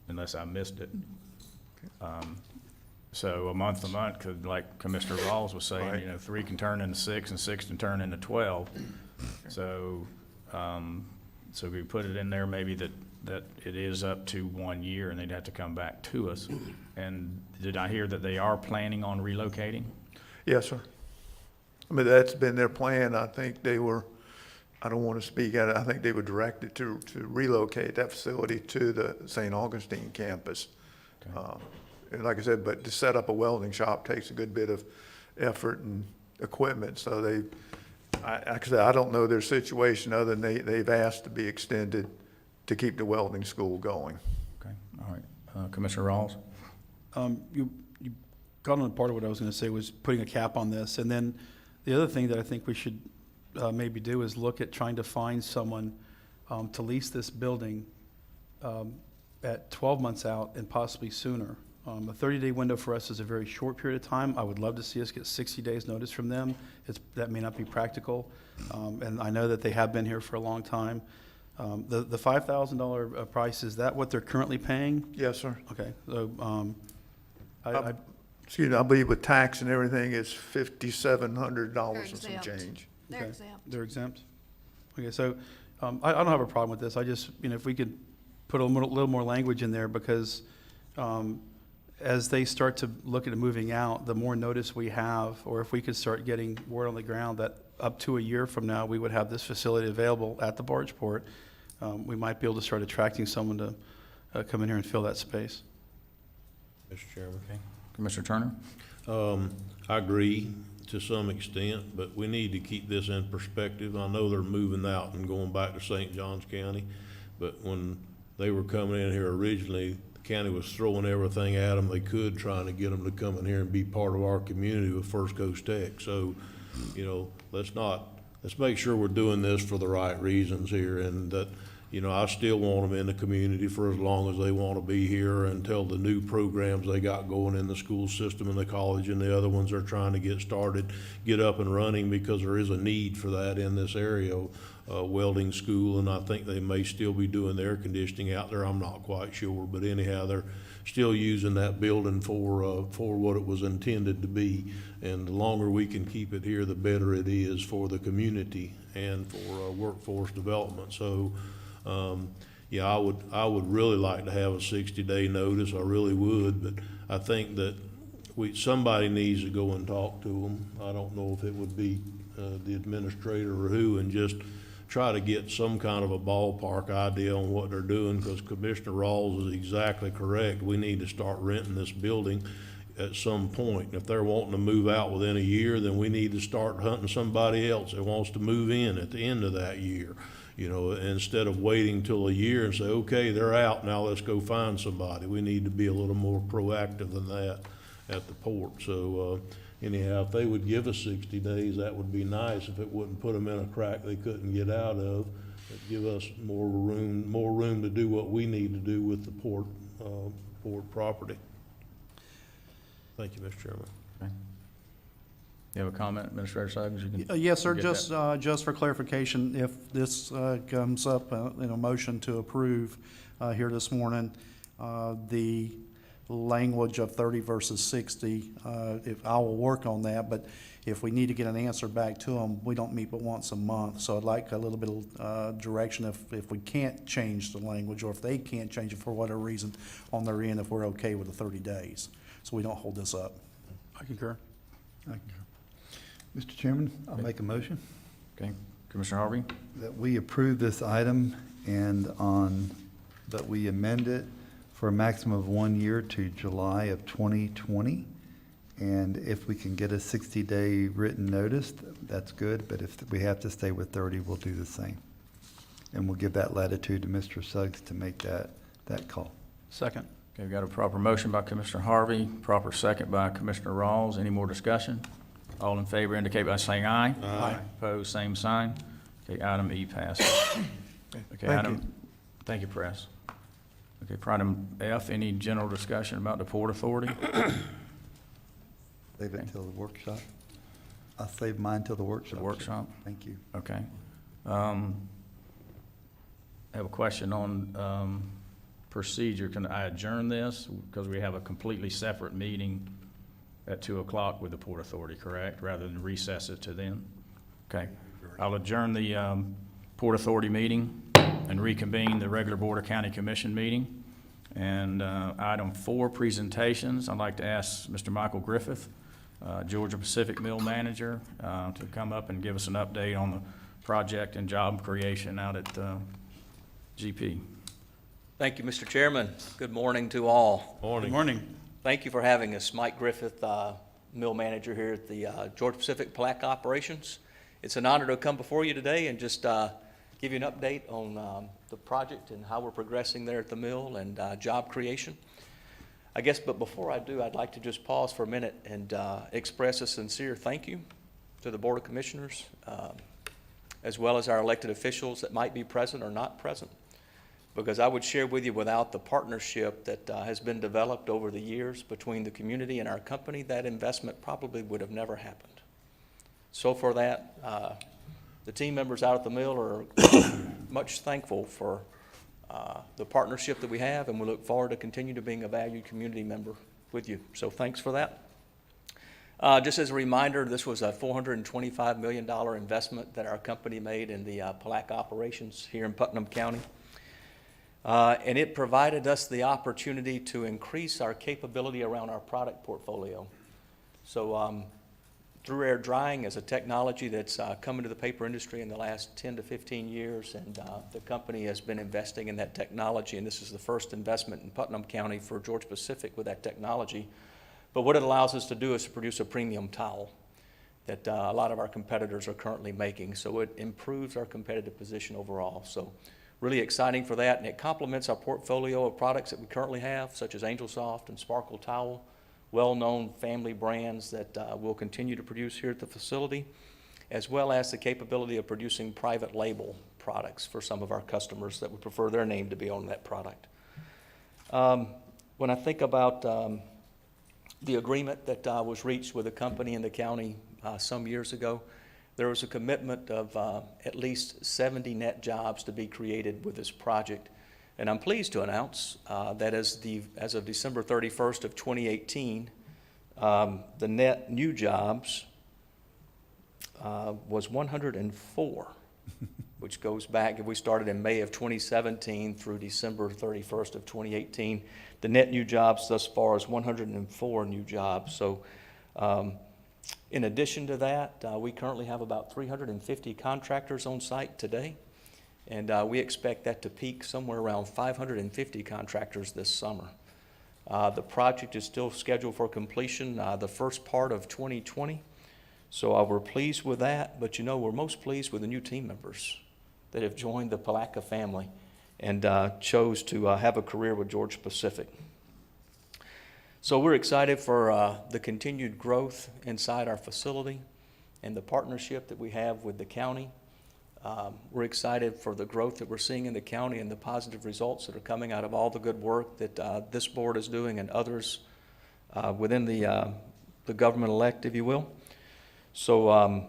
unless I missed it. So a month to month could, like Commissioner Rawls was saying, Right. 3 can turn into 6 and 6 can turn into 12. So, so we put it in there maybe that it is up to 1 year and they'd have to come back to us. And did I hear that they are planning on relocating? Yes, sir. I mean, that's been their plan. I think they were, I don't want to speak at it, I think they were directed to relocate that facility to the St. Augustine campus. And like I said, but to set up a welding shop takes a good bit of effort and equipment. So actually, I don't know their situation other than they've asked to be extended to keep the welding school going. Okay, all right. Commissioner Rawls? You got on part of what I was going to say was putting a cap on this. And then the other thing that I think we should maybe do is look at trying to find someone to lease this building at 12 months out and possibly sooner. A 30-day window for us is a very short period of time. I would love to see us get 60 days notice from them. That may not be practical. And I know that they have been here for a long time. The $5,000 price, is that what they're currently paying? Yes, sir. Okay, so Excuse me, I believe with tax and everything, it's $5,700 and some exempt. change. They're Okay. exempt. They're exempt? Okay, so I don't have a problem with this. I just, if we could put a little more language in there, because as they start to look at moving out, the more notice we have, or if we could start getting word on the ground that up to a year from now, we would have this facility available at the barge port, we might be able to start attracting someone to come in here and fill that space. Mr. Chairman. Commissioner Turner? I agree to some extent, but we need to keep this in perspective. I know they're moving out and going back to St. Johns County, but when they were coming in here originally, the county was throwing everything at them they could, trying to get them to come in here and be part of our community with First Coast Tech. So, you know, let's make sure we're doing this for the right reasons here, and that, you know, I still want them in the community for as long as they want to be here until the new programs they got going in the school system and the college and the other ones they're trying to get started, get up and running, because there is a need for that in this area. Welding school, and I think they may still be doing the air conditioning out there. I'm not quite sure, but anyhow, they're still using that building for what it was intended to be. And the longer we can keep it here, the better it is for the community and for workforce development. So, yeah, I would really like to have a 60-day notice. I really would, but I think that somebody needs to go and talk to them. I don't know if it would be the administrator or who, and just try to get some kind of a ballpark idea on what they're doing, because Commissioner Rawls is exactly correct. We need to start renting this building at some point. If they're wanting to move out within a year, then we need to start hunting somebody else that wants to move in at the end of that year. You know, instead of waiting till a year and say, okay, they're out, now let's go find somebody. We need to be a little more proactive than that at the port. So, anyhow, if they would give us 60 days, that would be nice. If it wouldn't put them in a crack they couldn't get out of, it'd give us more room to do what we need to do with the port property. Thank you, Mr. Chairman. Okay. You have a comment, Administrator Suggs? You can- Yes, sir, get just for clarification, if this comes up in a motion to approve here this morning, the language of 30 versus 60, if I will work on that, but if we need to get an answer back to them, we don't meet but once a month. So I'd like a little bit of direction if we can't change the language, or if they can't change it for whatever reason on their end, if we're okay with the 30 days, so we don't hold this up. I concur. Mr. Chairman, I'll make a motion Okay, Commissioner Harvey? that we approve this item and that we amend it for a maximum of 1 year to July of 2020. And if we can get a 60-day written notice, that's good, but if we have to stay with 30, we'll do the same. And we'll give that latitude to Mr. Suggs to make that call. Second. Okay, we've got a proper motion by Commissioner Harvey, proper second by Commissioner Rawls. Any more discussion? All in favor indicate by saying aye. Aye. Opposed, same sign. Okay, item E passes. Okay, thank you, Press. Okay, for item F, any general discussion about the Port Authority? Save it until the workshop. I'll save mine till the workshop. The workshop? Thank you. Okay. I have a question on procedure. Can I adjourn this? Because we have a completely separate meeting at 2 o'clock with the Port Authority, correct? Rather than recess it to then? Okay. I'll adjourn the Port Authority meeting and reconvene the regular Board of County Commission meeting. And item 4, presentations. I'd like to ask Mr. Michael Griffith, Georgia Pacific Mill Manager, to come up and give us an update on the project and job creation out at GP. Thank you, Mr. Chairman. Good morning to all. Good morning. Thank you for having us. Mike Griffith, Mill Manager here at the Georgia Pacific Plaque Operations. It's an honor to come before you today and just give you an update on the project and how we're progressing there at the mill and job creation. I guess, but before I do, I'd like to just pause for a minute and express a sincere thank you to the Board of Commissioners, as well as our elected officials that might be present or not present. Because I would share with you, without the partnership that has been developed over the years between the community and our company, that investment probably would have never happened. So for that, the team members out at the mill are much thankful for the partnership that we have, and we look forward to continue to being a valued community member with you. So thanks for that. Just as a reminder, this was a $425 million investment that our company made in the plaque operations here in Putnam County. And it provided us the opportunity to increase our capability around our product portfolio. So through air drying is a technology that's come into the paper industry in the last 10 to 15 years, and the company has been investing in that technology, and this is the first investment in Putnam County for Georgia-Pacific with that technology. But what it allows us to do is to produce a premium towel that a lot of our competitors are currently making, so it improves our competitive position overall. So really exciting for that, and it complements our portfolio of products that we currently have, such as Angel Soft and Sparkle Towel, well-known family brands that we'll continue to produce here at the facility, as well as the capability of producing private label products for some of our customers that would prefer their name to be on that product. When I think about the agreement that was reached with the company and the county some years ago, there was a commitment of at least 70 net jobs to be created with this project. And I'm pleased to announce that as of December 31st of 2018, the net new jobs was 104, which goes back, if we started in May of 2017 through December 31st of 2018, the net new jobs thus far is 104 new jobs. So in addition to that, we currently have about 350 contractors on site today. And we expect that to peak somewhere around 550 contractors this summer. The project is still scheduled for completion the first part of 2020. So we're pleased with that, but we're most pleased with the new team members that have joined the Palaca family and chose to have a career with Georgia-Pacific. So we're excited for the continued growth inside our facility and the partnership that we have with the county. We're excited for the growth that we're seeing in the county and the positive results that are coming out of all the good work that this board is doing and others within the government-elect, if you will. So,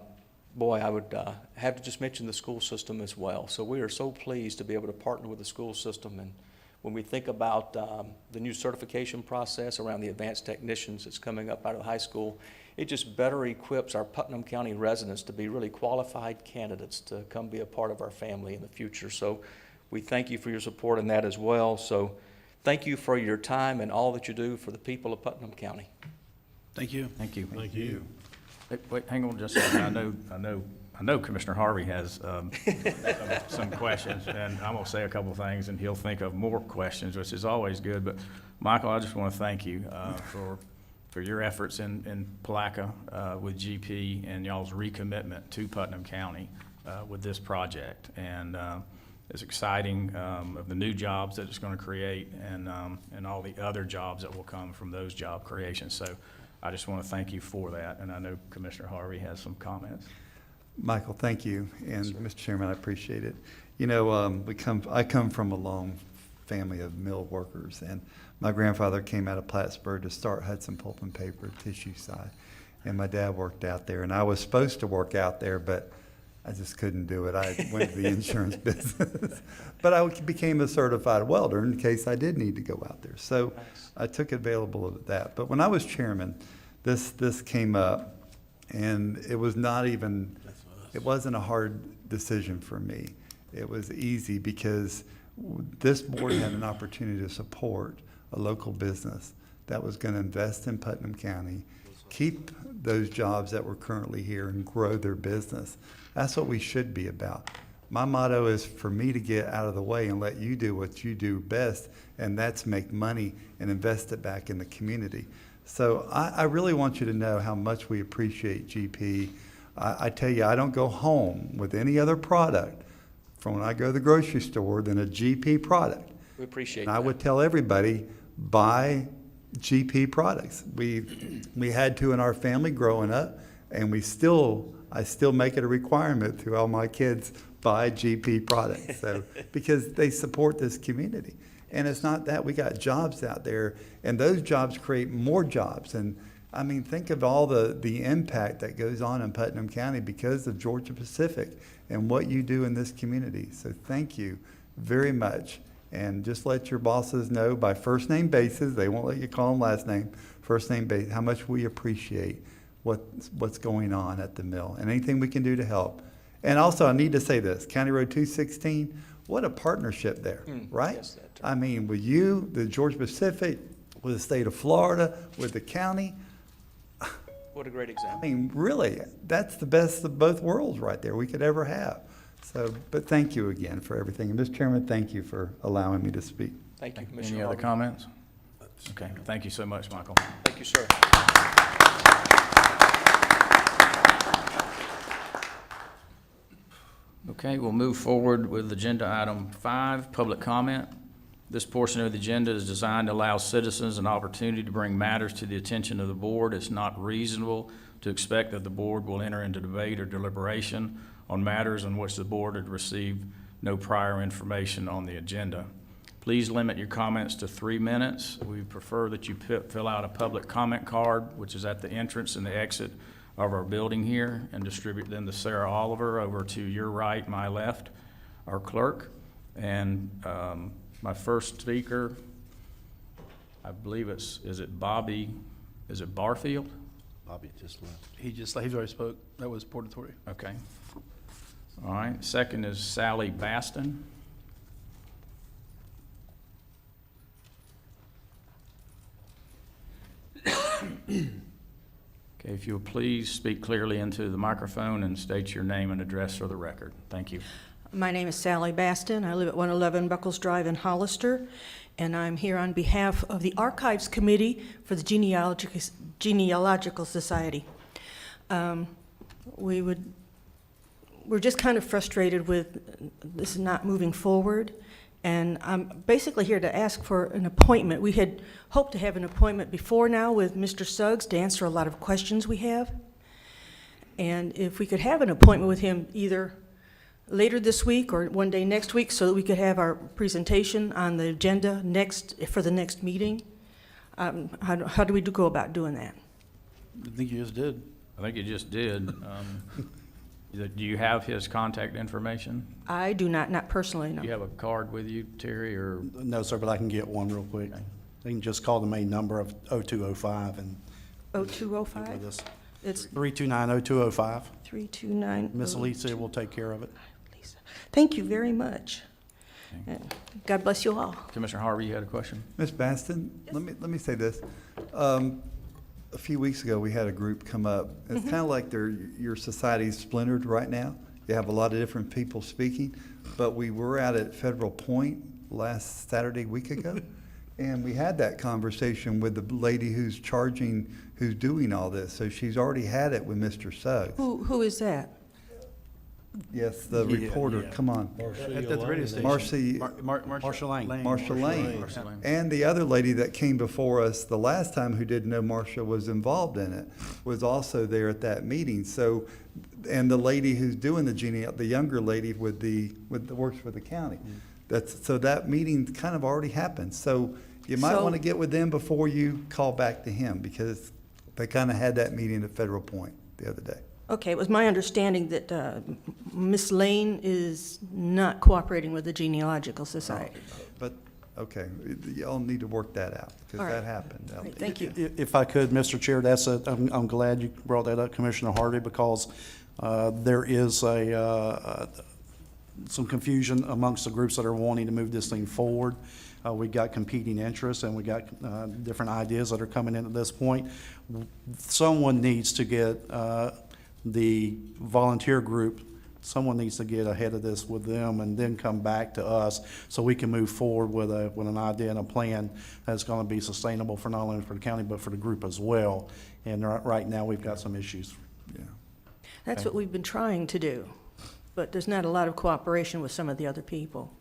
boy, I would have to just mention the school system as well. So we are so pleased to be able to partner with the school system. And when we think about the new certification process around the advanced technicians that's coming up out of high school, it just better equips our Putnam County residents to be really qualified candidates to come be a part of our family in the future. So we thank you for your support in that as well. So thank you for your time and all that you do for the people of Putnam County. Thank you. Thank you. Thank you. Wait, hang on just a second. I know Commissioner Harvey has some questions, and I'm gonna say a couple things, and he'll think of more questions, which is always good. But Michael, I just want to thank you for your efforts in Palaca with GP and y'all's recommitment to Putnam County with this project. And it's exciting of the new jobs that it's going to create and all the other jobs that will come from those job creations. So I just want to thank you for that. And I know Commissioner Harvey has some comments. Michael, thank you. And Mr. Chairman, I appreciate it. I come from a long family of mill workers, and my grandfather came out of Plattsburgh to start Hudson Pulp and Paper tissue side, and my dad worked out there, and I was supposed to work out there, but I just couldn't do it. I went to the insurance business, but I became a certified welder in case I did need to go out there. So I took available of that. But when I was chairman, this came up, and it wasn't a hard decision for me. It was easy because this board had an opportunity to support a local business that was going to invest in Putnam County, keep those jobs that were currently here, and grow their business. That's what we should be about. My motto is for me to get out of the way and let you do what you do best, and that's make money and invest it back in the community. So I really want you to know how much we appreciate GP. I tell you, I don't go home with any other product from when I go to the grocery store than a GP product. We appreciate and that. I would tell everybody, buy GP products. We had to in our family growing up, and I still make it a requirement to all my kids, buy GP products. So because they support this community. And it's not that, we got jobs out there, and those jobs create more jobs. And I mean, think of all the impact that goes on in Putnam County because of Georgia-Pacific and what you do in this community. So thank you very much. And just let your bosses know by first name basis, they won't let you call them last name, first name basis, how much we appreciate what's going on at the mill and anything we can do to help. And also, I need to say this, County Road 216, what a partnership there, right? yes, that's I mean, with you, the Georgia Pacific, with the state of Florida, with the county, What a great I example. mean, really, that's the best of both worlds right there we could ever have. So, but thank you again for everything. And Mr. Chairman, thank you for allowing me to speak. Thank you, Commissioner Any other Harvey. comments? Okay, thank you so much, Michael. Thank you, sir. Okay, we'll move forward with agenda item 5, public comment. This portion of the agenda is designed to allow citizens an opportunity to bring matters to the attention of the board. It's not reasonable to expect that the board will enter into debate or deliberation on matters on which the board had received no prior information on the agenda. Please limit your comments to 3 minutes. We prefer that you fill out a public comment card, which is at the entrance and the exit of our building here, and distribute them to Sarah Oliver over to your right, my left, our clerk. And my first speaker, I believe is it Barfield? Bobby just left. He's already spoke. That was Port Authority. Okay. All right, second is Sally Baston. Okay, if you'll please speak clearly into the microphone and state your name and address for the record. Thank you. My name is Sally Baston. I live at 111 Buckles Drive in Hollister, and I'm here on behalf of the Archives Committee for the Genealogical Society. We're just kind of frustrated with this not moving forward, and I'm basically here to ask for an appointment. We had hoped to have an appointment before now with Mr. Suggs to answer a lot of questions we have. And if we could have an appointment with him either later this week or one day next week so that we could have our presentation on the agenda for the next meeting, how do we go about doing that? I think you just did. I think you just did. Do you have his contact information? I do not personally, no. Do you have a card with you, Terry, or? No, sir, but I can get one real quick. They can just call the main number of 0205 and. 0205? This. It's 329-0205. 329. Miss Lisa will take care of it. Lisa. Thank you very much. God bless you all. Commissioner Harvey, you had a question? Ms. Baston, let me say this. A few weeks ago, we had a group come up. It's kind of like your society's splintered right now. You have a lot of different people speaking, but we were out at Federal Point last Saturday, week ago, and we had that conversation with the lady who's doing all this. So she's already had it with Mr. Suggs. Who is that? Yes, the reporter, come on. At the radio station. Marshall Lane. Marcia Lane. And the other lady that came before us the last time who didn't know Marcia was involved in it was also there at that meeting. So, and the lady who's doing the younger lady that works for the county. So that meeting kind of already happened. So you might want to get with them before you call back to him, because they kind of had that meeting at Federal Point the other day. Okay, it was my understanding that Miss Lane is not cooperating with the Genealogical Society. But, okay, y'all need to work that out, because All right. that happened. All right, thank you. If I could, Mr. Chair, I'm glad you brought that up, Commissioner Harvey, because there is some confusion amongst the groups that are wanting to move this thing forward. We got competing interests, and we got different ideas that are coming in at this point. Someone needs to get the volunteer group, someone needs to get ahead of this with them and then come back to us so we can move forward with an idea and a plan that's going to be sustainable for not only for the county but for the group as well. And right now, we've got some issues. Yeah. That's what we've been trying to do, but there's not a lot of cooperation with some of the other people.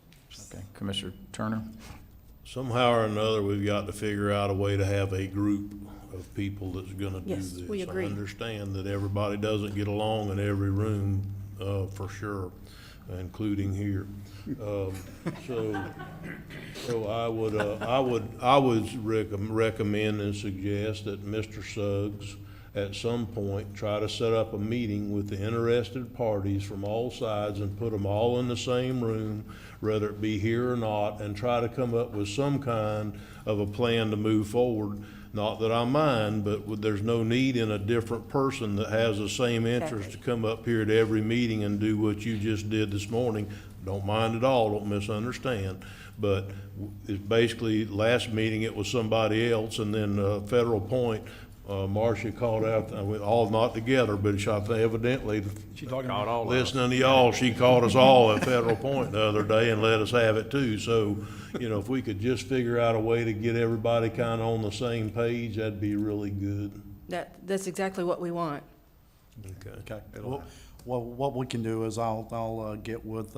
Okay, Commissioner Turner? Somehow or another, we've got to figure out a way to have a group of people that's gonna do Yes, this. we agree. I understand that everybody doesn't get along in every room, for sure, including here. So I would recommend and suggest that Mr. Suggs at some point try to set up a meeting with the interested parties from all sides and put them all in the same room, whether it be here or not, and try to come up with some kind of a plan to move forward. not that I mind, but there's no need in a different person that has the same interest to come up here at every meeting and do what you just did this morning. Don't mind at all, don't misunderstand. But it's basically, last meeting, it was somebody else, and then Federal Point, Marcia called out, all not together, but evidently, She talking Called all of us. listening to y'all, she called us all at Federal Point the other day and let us have it too. So, if we could just figure out a way to get everybody kind of on the same page, that'd be really good. That's exactly what we want. Okay. Okay. Well, what we can do is I'll get with,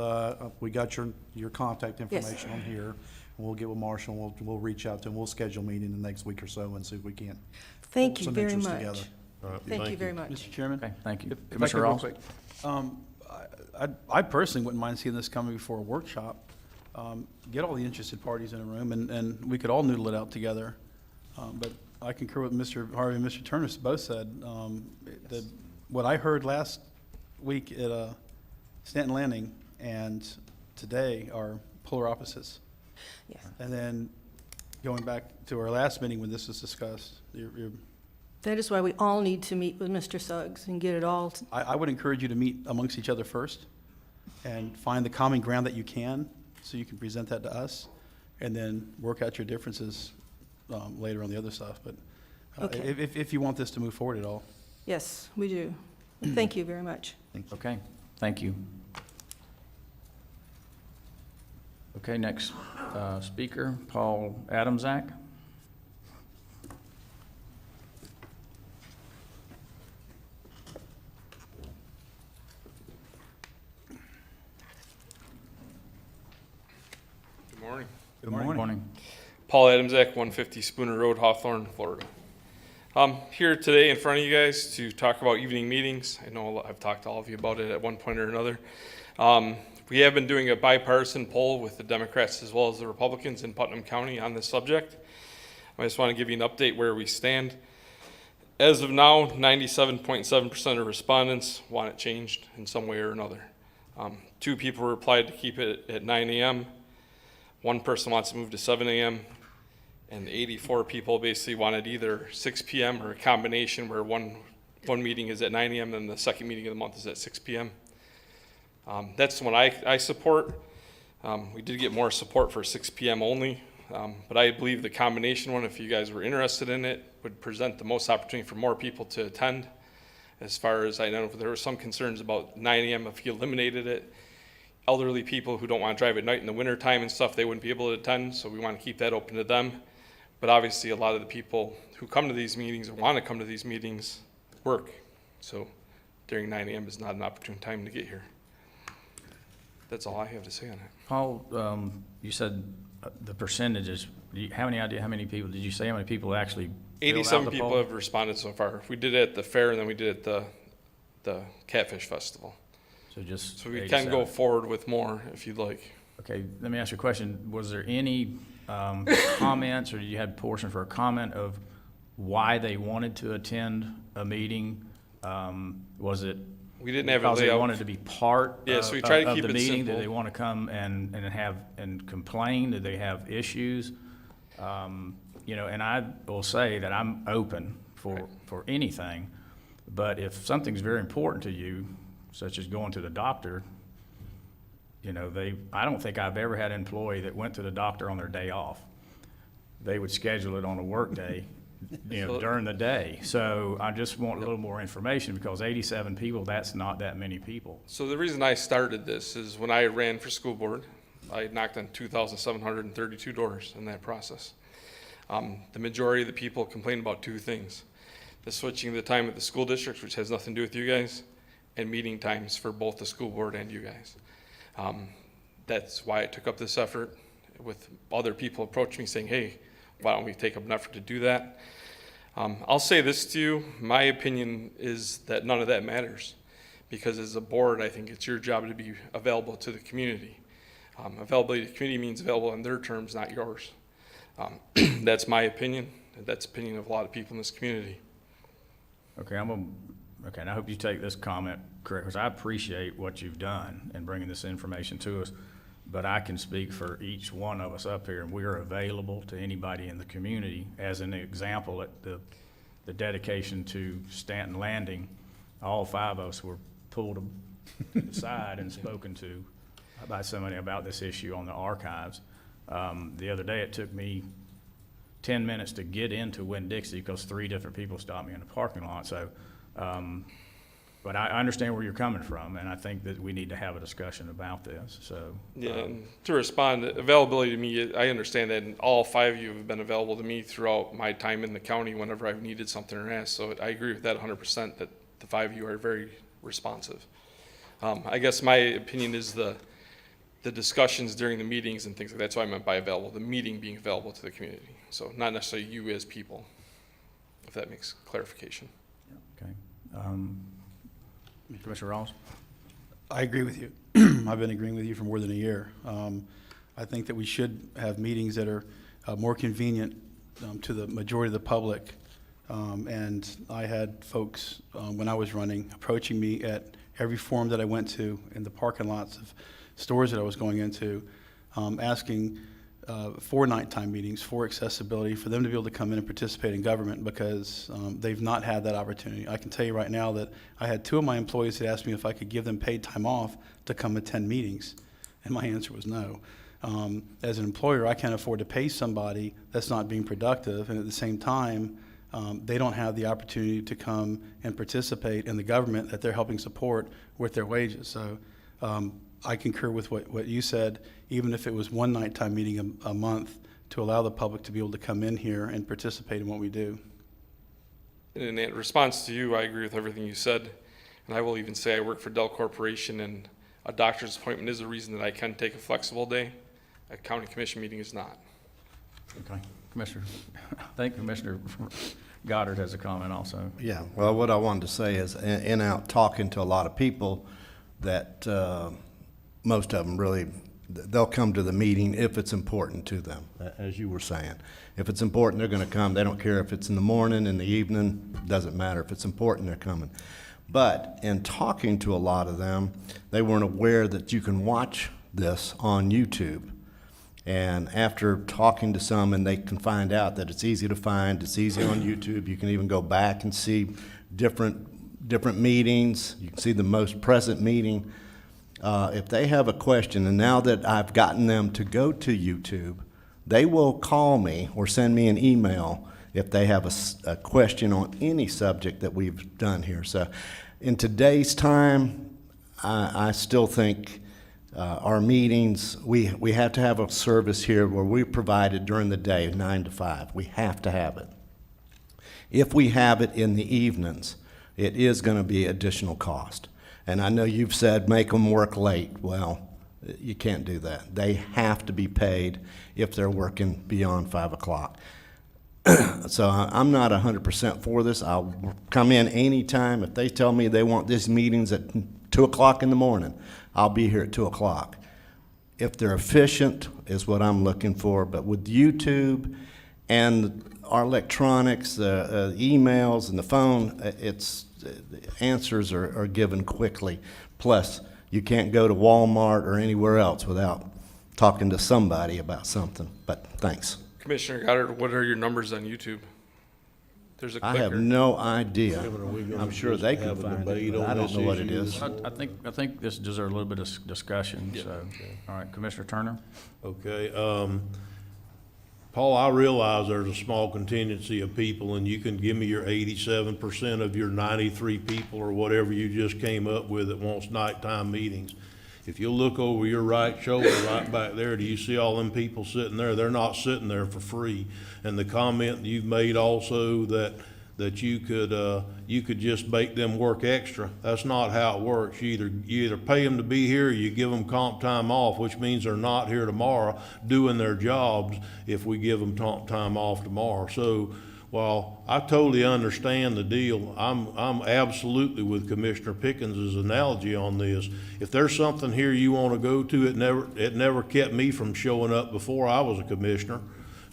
we got your contact information on here. And we'll get with Marshall, and we'll reach out to him. We'll schedule a meeting the next week or so and see if we can't. Thank pull you some very interest much. together. All right, Thank you very much. Mr. Chairman? Okay, thank you. If I could Commissioner real Ross? quick, I personally wouldn't mind seeing this coming before a workshop. Get all the interested parties in a room, and we could all noodle it out together. But I concur with Mr. Harvey and Mr. Turner both said. That what I heard last week at Stanton Landing and today are polar opposites. Yes. And then going back to our last meeting when this was discussed, That is why we all need to meet with Mr. Suggs and get it all. I would encourage you to meet amongst each other first and find the common ground that you can, so you can present that to us, and then work out your differences later on the other stuff. But Okay. if you want this to move forward at all. Yes, we do. Thank you very much. Okay, thank you. Okay, next speaker, Paul Adamczak. Good morning. Good morning. Paul Adamczak, 150 Spooner Road, Hawthorne, Florida. I'm here today in front of you guys to talk about evening meetings. I know I've talked to all of you about it at one point or another. We have been doing a bipartisan poll with the Democrats as well as the Republicans in Putnam County on this subject. I just want to give you an update where we stand. As of now, 97.7% of respondents want it changed in some way or another. 2 people replied to keep it at 9 a.m. 1 person wants to move to 7 a.m. And 84 people basically wanted either 6 p.m. or a combination where one meeting is at 9 a.m. and the second meeting of the month is at 6 p.m. That's the one I support. We did get more support for 6 p.m. only, but I believe the combination one, if you guys were interested in it, would present the most opportunity for more people to attend. As far as I know, there were some concerns about 9 a.m. if you eliminated it. Elderly people who don't want to drive at night in the winter time and stuff, they wouldn't be able to attend, so we want to keep that open to them. But obviously, a lot of the people who come to these meetings or want to come to these meetings work. So during 9 a.m. is not an opportune time to get here. That's all I have to say on it. Paul, you said the percentages. Do you have any idea how many people, did you say how many people actually filled out 87 the people poll? have responded so far. We did it at the fair and then we did it at the Catfish Festival. So we 87. can go forward with more if you'd like. Okay, let me ask you a question. Was there any comments, or did you have portion for a comment of why they wanted to attend a meeting? Was it We didn't have it because laid they out. wanted to be part Yeah, so we try to of keep the it meeting? simple. Did they want to come and complain? Did they have issues? And I will say that I'm open for anything, but if something's very important to you, such as going to the doctor, I don't think I've ever had an employee that went to the doctor on their day off. They would schedule it on a work day, during the day. So I just want a little more information, because 87 people, that's not that many people. So the reason I started this is when I ran for school board, I knocked on 2,732 doors in that process. The majority of the people complained about 2 things: the switching of the time at the school districts, which has nothing to do with you guys, and meeting times for both the school board and you guys. That's why I took up this effort, with other people approaching me saying, hey, why don't we take up an effort to do that? I'll say this to you, my opinion is that none of that matters, because as a board, I think it's your job to be available to the community. Availability to the community means available on their terms, not yours. That's my opinion, and that's the opinion of a lot of people in this community. Okay, and I hope you take this comment correct, because I appreciate what you've done in bringing this information to us. but I can speak for each one of us up here, and we're available to anybody in the community. As an example, at the dedication to Stanton Landing, all 5 of us were pulled aside and spoken to by somebody about this issue on the archives. The other day, it took me 10 minutes to get into Winn-Dixie because 3 different people stopped me in the parking lot. So, but I understand where you're coming from, and I think that we need to have a discussion about this. So, Yeah, and to respond, availability to me, I understand that all 5 of you have been available to me throughout my time in the county whenever I've needed something or asked. So I agree with that 100%, that the 5 of you are very responsive. I guess my opinion is the discussions during the meetings and things like that. That's what I meant by available, the meeting being available to the community. So not necessarily you as people, if that makes clarification. okay. Commissioner Ross? I agree with you. I've been agreeing with you for more than a year. I think that we should have meetings that are more convenient to the majority of the public. And I had folks, when I was running, approaching me at every forum that I went to in the parking lots of stores that I was going into, asking for nighttime meetings, for accessibility, for them to be able to come in and participate in government, because they've not had that opportunity. I can tell you right now that I had 2 of my employees that asked me if I could give them paid time off to come attend meetings, and my answer was no. As an employer, I can't afford to pay somebody that's not being productive, and at the same time, they don't have the opportunity to come and participate in the government that they're helping support with their wages. So I concur with what you said, even if it was one nighttime meeting a month, to allow the public to be able to come in here and participate in what we do. And in response to you, I agree with everything you said. And I will even say I work for Dell Corporation, and a doctor's appointment is a reason that I can take a flexible day. A county commission meeting is not. Okay. Commissioner, I think Commissioner Goddard has a comment also. Yeah, well, what I wanted to say is, in out talking to a lot of people, that most of them really, they'll come to the meeting if it's important to them, as you were saying. If it's important, they're going to come. They don't care if it's in the morning, in the evening, doesn't matter. If it's important, they're coming. But in talking to a lot of them, they weren't aware that you can watch this on YouTube. And after talking to some, and they can find out that it's easy to find, it's easy on YouTube. You can even go back and see different meetings. You can see the most present meeting. If they have a question, and now that I've gotten them to go to YouTube, they will call me or send me an email if they have a question on any subject that we've done here. So in today's time, I still think our meetings, we have to have a service here where we provide it during the day, 9 to 5. We have to have it. If we have it in the evenings, it is going to be additional cost. And I know you've said make them work late. Well, you can't do that. They have to be paid if they're working beyond 5 o'clock. So I'm not 100% for this. I'll come in anytime. If they tell me they want these meetings at 2 o'clock in the morning, I'll be here at 2 o'clock. If they're efficient is what I'm looking for. But with YouTube and our electronics, the emails and the phone, the answers are given quickly. Plus, you can't go to Walmart or anywhere else without talking to somebody about something. But thanks. Commissioner Goddard, what are your numbers on YouTube? There's a clicker. I have no idea. Are we gonna I'm sure just they can have a find it, debate but on I don't this know what it issue? is. I think this deserves a little bit of discussion, so. All right, Commissioner Turner? Okay, Paul, I realize there's a small contingency of people, and you can give me your 87% of your 93 people or whatever you just came up with that wants nighttime meetings. If you look over your right shoulder right back there, do you see all them people sitting there? They're not sitting there for free. And the comment you've made also that you could just make them work extra. That's not how it works. You either pay them to be here, or you give them comp time off, which means they're not here tomorrow doing their jobs if we give them comp time off tomorrow. So while I totally understand the deal, I'm absolutely with Commissioner Pickens' analogy on this. If there's something here you want to go to, it never kept me from showing up before I was a commissioner.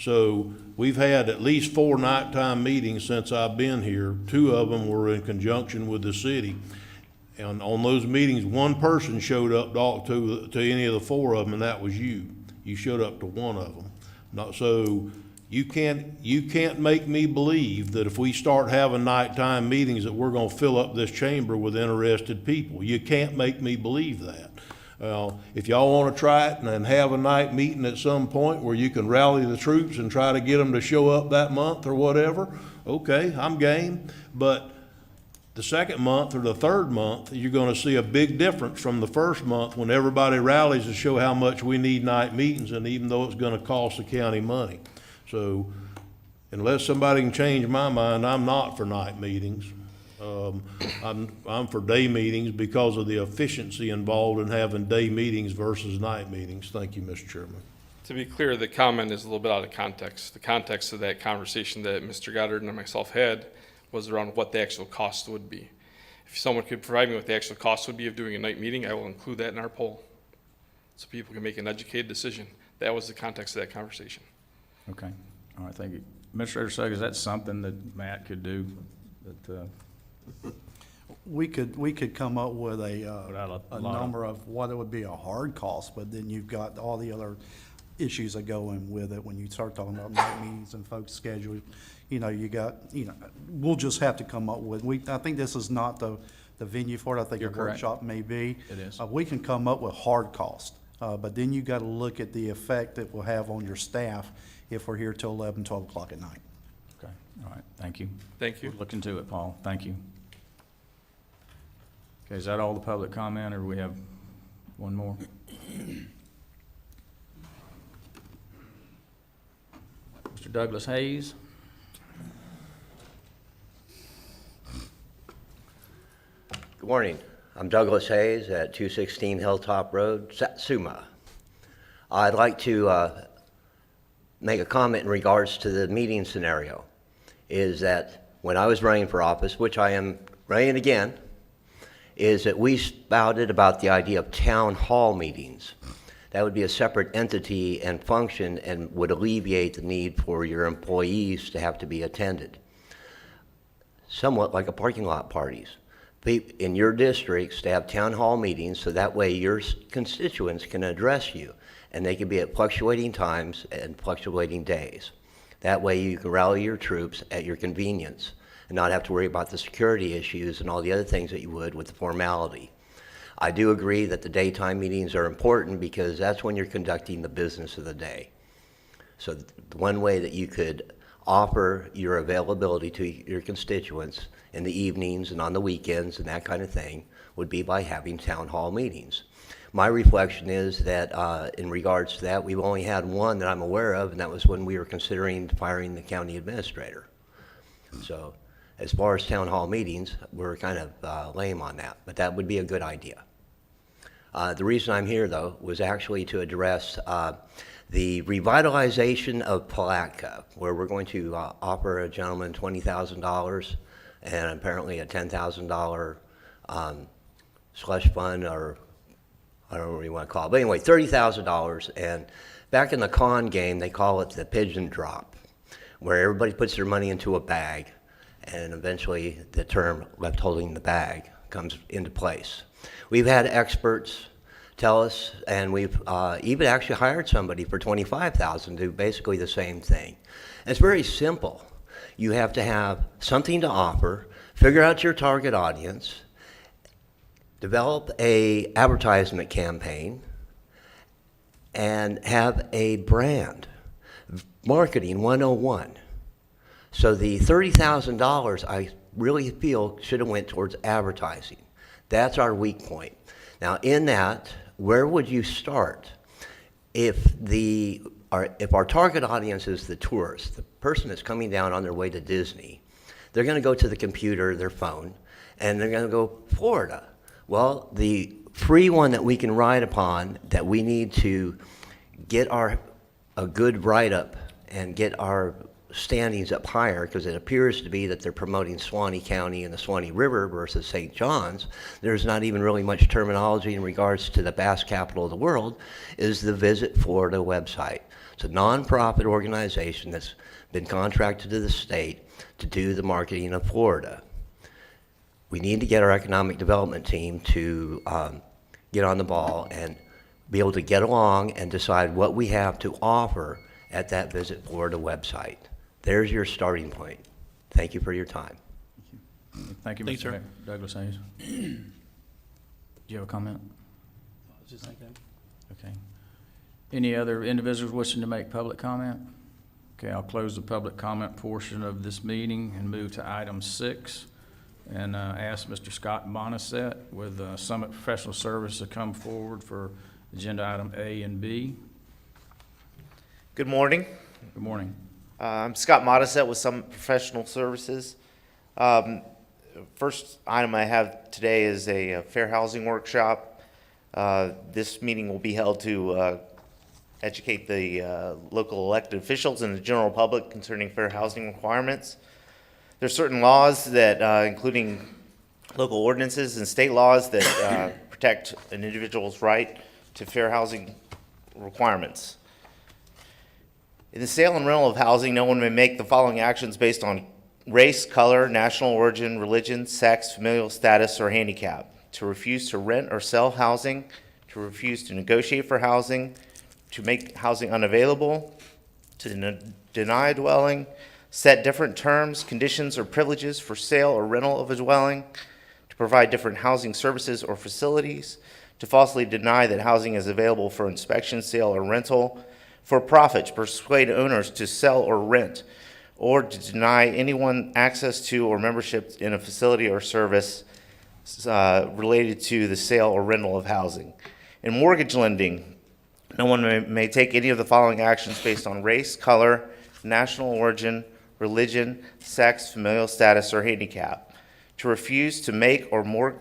So we've had at least 4 nighttime meetings since I've been here. 2 of them were in conjunction with the city. And on those meetings, one person showed up to any of the four of them, and that was you. You showed up to one of them. Not, so you can't make me believe that if we start having nighttime meetings that we're gonna fill up this chamber with interested people. You can't make me believe that. If y'all wanna try it and have a night meeting at some point where you can rally the troops and try to get them to show up that month or whatever, okay, I'm game. But the second month or the third month, you're gonna see a big difference from the first month when everybody rallies to show how much we need night meetings, and even though it's gonna cost the county money. So unless somebody can change my mind, I'm not for night meetings. I'm for day meetings because of the efficiency involved in having day meetings versus night meetings. Thank you, Mr. Chairman. To be clear, the comment is a little bit out of context. The context of that conversation that Mr. Goddard and myself had was around what the actual cost would be. If someone could provide me what the actual cost would be of doing a night meeting, I will include that in our poll so people can make an educated decision. That was the context of that conversation. Okay, all right, thank you. Administrator Suggs, is that something that Matt could do? We could come up with Without a a lot of- number of what it would be a hard cost, but then you've got all the other issues that go in with it. When you start talking about night meetings and folks' schedule, we'll just have to come up with, I think this is not the venue for it. I think a You're correct. workshop may be. It is. We can come up with hard cost, but then you gotta look at the effect it will have on your staff if we're here till 11, 12 o'clock at night. Okay, all right, thank you. Thank you. We'll look into it, Paul, thank you. Okay, is that all the public comment, or do we have one more? Mr. Douglas Hayes? Good morning. I'm Douglas Hayes at 216 Hilltop Road, Satsuma. I'd like to make a comment in regards to the meeting scenario. Is that when I was running for office, which I am running again, is that we spouted about the idea of town hall meetings. That would be a separate entity and function and would alleviate the need for your employees to have to be attended. Somewhat like a parking lot parties. In your districts to have town hall meetings so that way your constituents can address you and they can be at fluctuating times and fluctuating days. That way you can rally your troops at your convenience and not have to worry about the security issues and all the other things that you would with the formality. I do agree that the daytime meetings are important because that's when you're conducting the business of the day. So one way that you could offer your availability to your constituents in the evenings and on the weekends and that kind of thing would be by having town hall meetings. My reflection is that in regards to that, we've only had one that I'm aware of, and that was when we were considering firing the county administrator. So as far as town hall meetings, we're kind of lame on that, but that would be a good idea. The reason I'm here, though, was actually to address the revitalization of Palatka, where we're going to offer a gentleman $20,000 and apparently a $10,000 slush fund, or I don't know what you want to call it, but anyway, $30,000. And back in the con game, they call it the pigeon drop, where everybody puts their money into a bag, and eventually the term left holding the bag comes into place. We've had experts tell us, and we've even actually hired somebody for $25,000 to do basically the same thing. And it's very simple. You have to have something to offer, figure out your target audience, develop a advertisement campaign, and have a brand. Marketing 101. So the $30,000 I really feel should have went towards advertising. That's our weak point. Now in that, where would you start? If our target audience is the tourist, the person that's coming down on their way to Disney, they're gonna go to the computer, their phone, and they're gonna go Florida. Well, the free one that we can ride upon, that we need to get a good write-up and get our standings up higher, because it appears to be that they're promoting Suwannee County and the Suwannee River versus St. John's. There's not even really much terminology in regards to the bass capital of the world, is the Visit Florida website. It's a nonprofit organization that's been contracted to the state to do the marketing of Florida. We need to get our economic development team to get on the ball and be able to get along and decide what we have to offer at that Visit Florida website. There's your starting point. Thank you for your time. Thank you, Thanks, Mr. sir. Douglas Hayes. Do you have a comment? Just thinking. Okay. Any other individuals wishing to make public comment? Okay, I'll close the public comment portion of this meeting and move to item 6 and ask Mr. Scott Bonasset with Summit Professional Service to come forward for agenda item A and B. Good morning. Good morning. I'm Scott Modisette with Summit Professional Services. First item I have today is a fair housing workshop. This meeting will be held to educate the local elected officials and the general public concerning fair housing requirements. There's certain laws that, including local ordinances and state laws that protect an individual's right to fair housing requirements. In the sale and rental of housing, no one may make the following actions based on race, color, national origin, religion, sex, familial status, or handicap: to refuse to rent or sell housing, to refuse to negotiate for housing, to make housing unavailable, to deny a dwelling, set different terms, conditions, or privileges for sale or rental of a dwelling, to provide different housing services or facilities, to falsely deny that housing is available for inspection, sale, or rental, for profit, to persuade owners to sell or rent, or to deny anyone access to or membership in a facility or service related to the sale or rental of housing. In mortgage lending, no one may take any of the following actions based on race, color, national origin, religion, sex, familial status, or handicap: to refuse to make to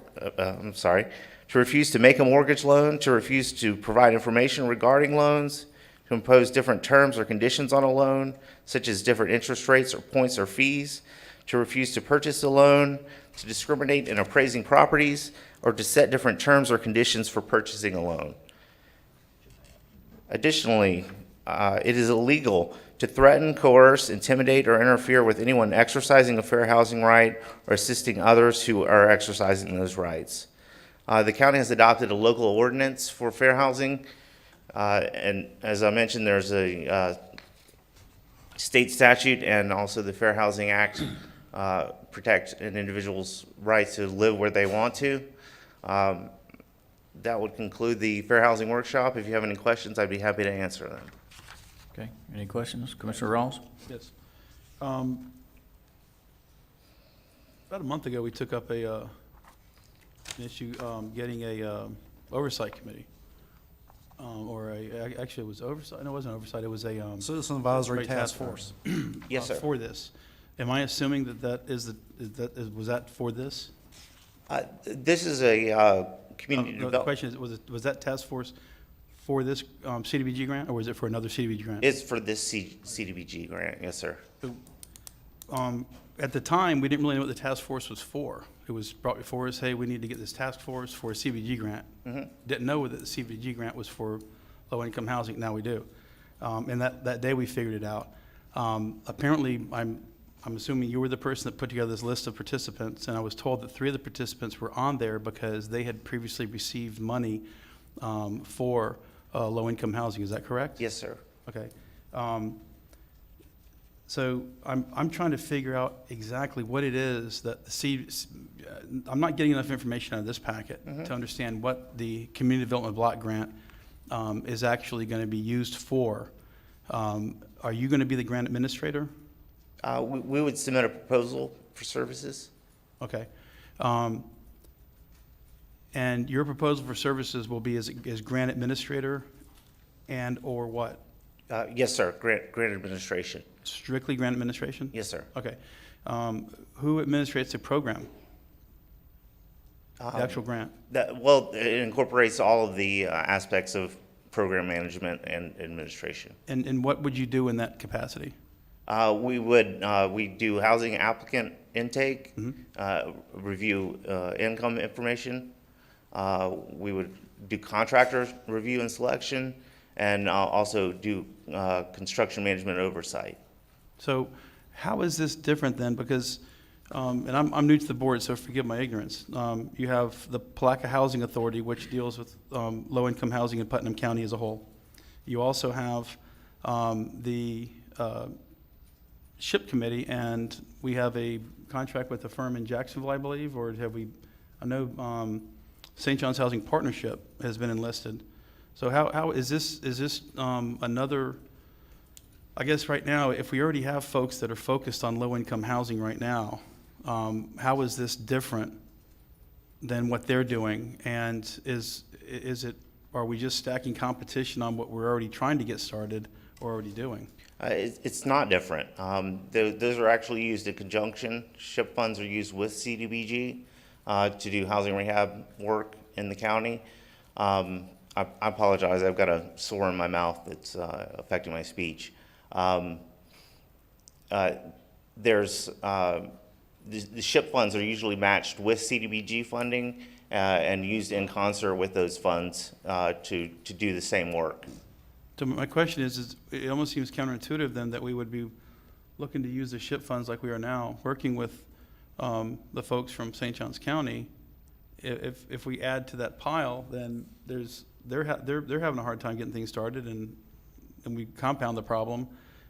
refuse to make a mortgage loan, to refuse to provide information regarding loans, to impose different terms or conditions on a loan, such as different interest rates or points or fees, to refuse to purchase a loan, to discriminate in appraising properties, or to set different terms or conditions for purchasing a loan. Additionally, it is illegal to threaten, coerce, intimidate, or interfere with anyone exercising a fair housing right or assisting others who are exercising those rights. The county has adopted a local ordinance for fair housing, and as I mentioned, there's a state statute and also the Fair Housing Act protect an individual's right to live where they want to. That would conclude the Fair Housing Workshop. If you have any questions, I'd be happy to answer them. Okay, any questions? Commissioner Rawls? Yes. About a month ago, we took up an issue getting a oversight committee. Actually, it was oversight. No, it wasn't oversight. It was a Citizen Advisory Task Force. Yes, sir. For this. Am I assuming that was that for this? This is a community No, the development. question is, was that task force for this CDBG grant, or was it for another CDBG grant? It's for this CDBG grant, yes, sir. At the time, we didn't really know what the task force was for. It was brought before us, hey, we need to get this task force for a CDBG grant. Didn't know that the CDBG grant was for low-income housing. Now we do. And that day we figured it out. Apparently, I'm assuming you were the person that put together this list of participants, and I was told that 3 of the participants were on there because they had previously received money for low-income housing. Is that correct? Yes, sir. Okay. So I'm trying to figure out exactly what it is that I'm not getting enough information out of this packet to understand what the Community Development Block Grant is actually going to be used for. Are you going to be the grant administrator? We would submit a proposal for services. Okay. And your proposal for services will be as grant administrator and or what? Yes, sir. Grant administration. Strictly grant administration? Yes, sir. Okay. Who administrates the program? The actual grant? Well, it incorporates all of the aspects of program management and administration. And what would you do in that capacity? We do housing applicant intake, review income information. We would do contractor review and selection, and also do construction management oversight. So how is this different then? Because and I'm new to the board, so forgive my ignorance. You have the Palaca Housing Authority, which deals with low-income housing in Putnam County as a whole. You also have the SHIP Committee, and we have a contract with a firm in Jacksonville, I believe, or have we, I know St. John's Housing Partnership has been enlisted. So how is this another, I guess right now, if we already have folks that are focused on low-income housing right now, how is this different than what they're doing? And are we just stacking competition on what we're already trying to get started or already doing? It's not different. Those are actually used in conjunction. SHIP funds are used with CDBG to do housing rehab work in the county. I apologize, I've got a sore in my mouth that's affecting my speech. The SHIP funds are usually matched with CDBG funding and used in concert with those funds to do the same work. So my question is it almost seems counterintuitive then that we would be looking to use the SHIP funds like we are now, working with the folks from St. Johns County. If we add to that pile, then they're having a hard time getting things started, and we compound the problem.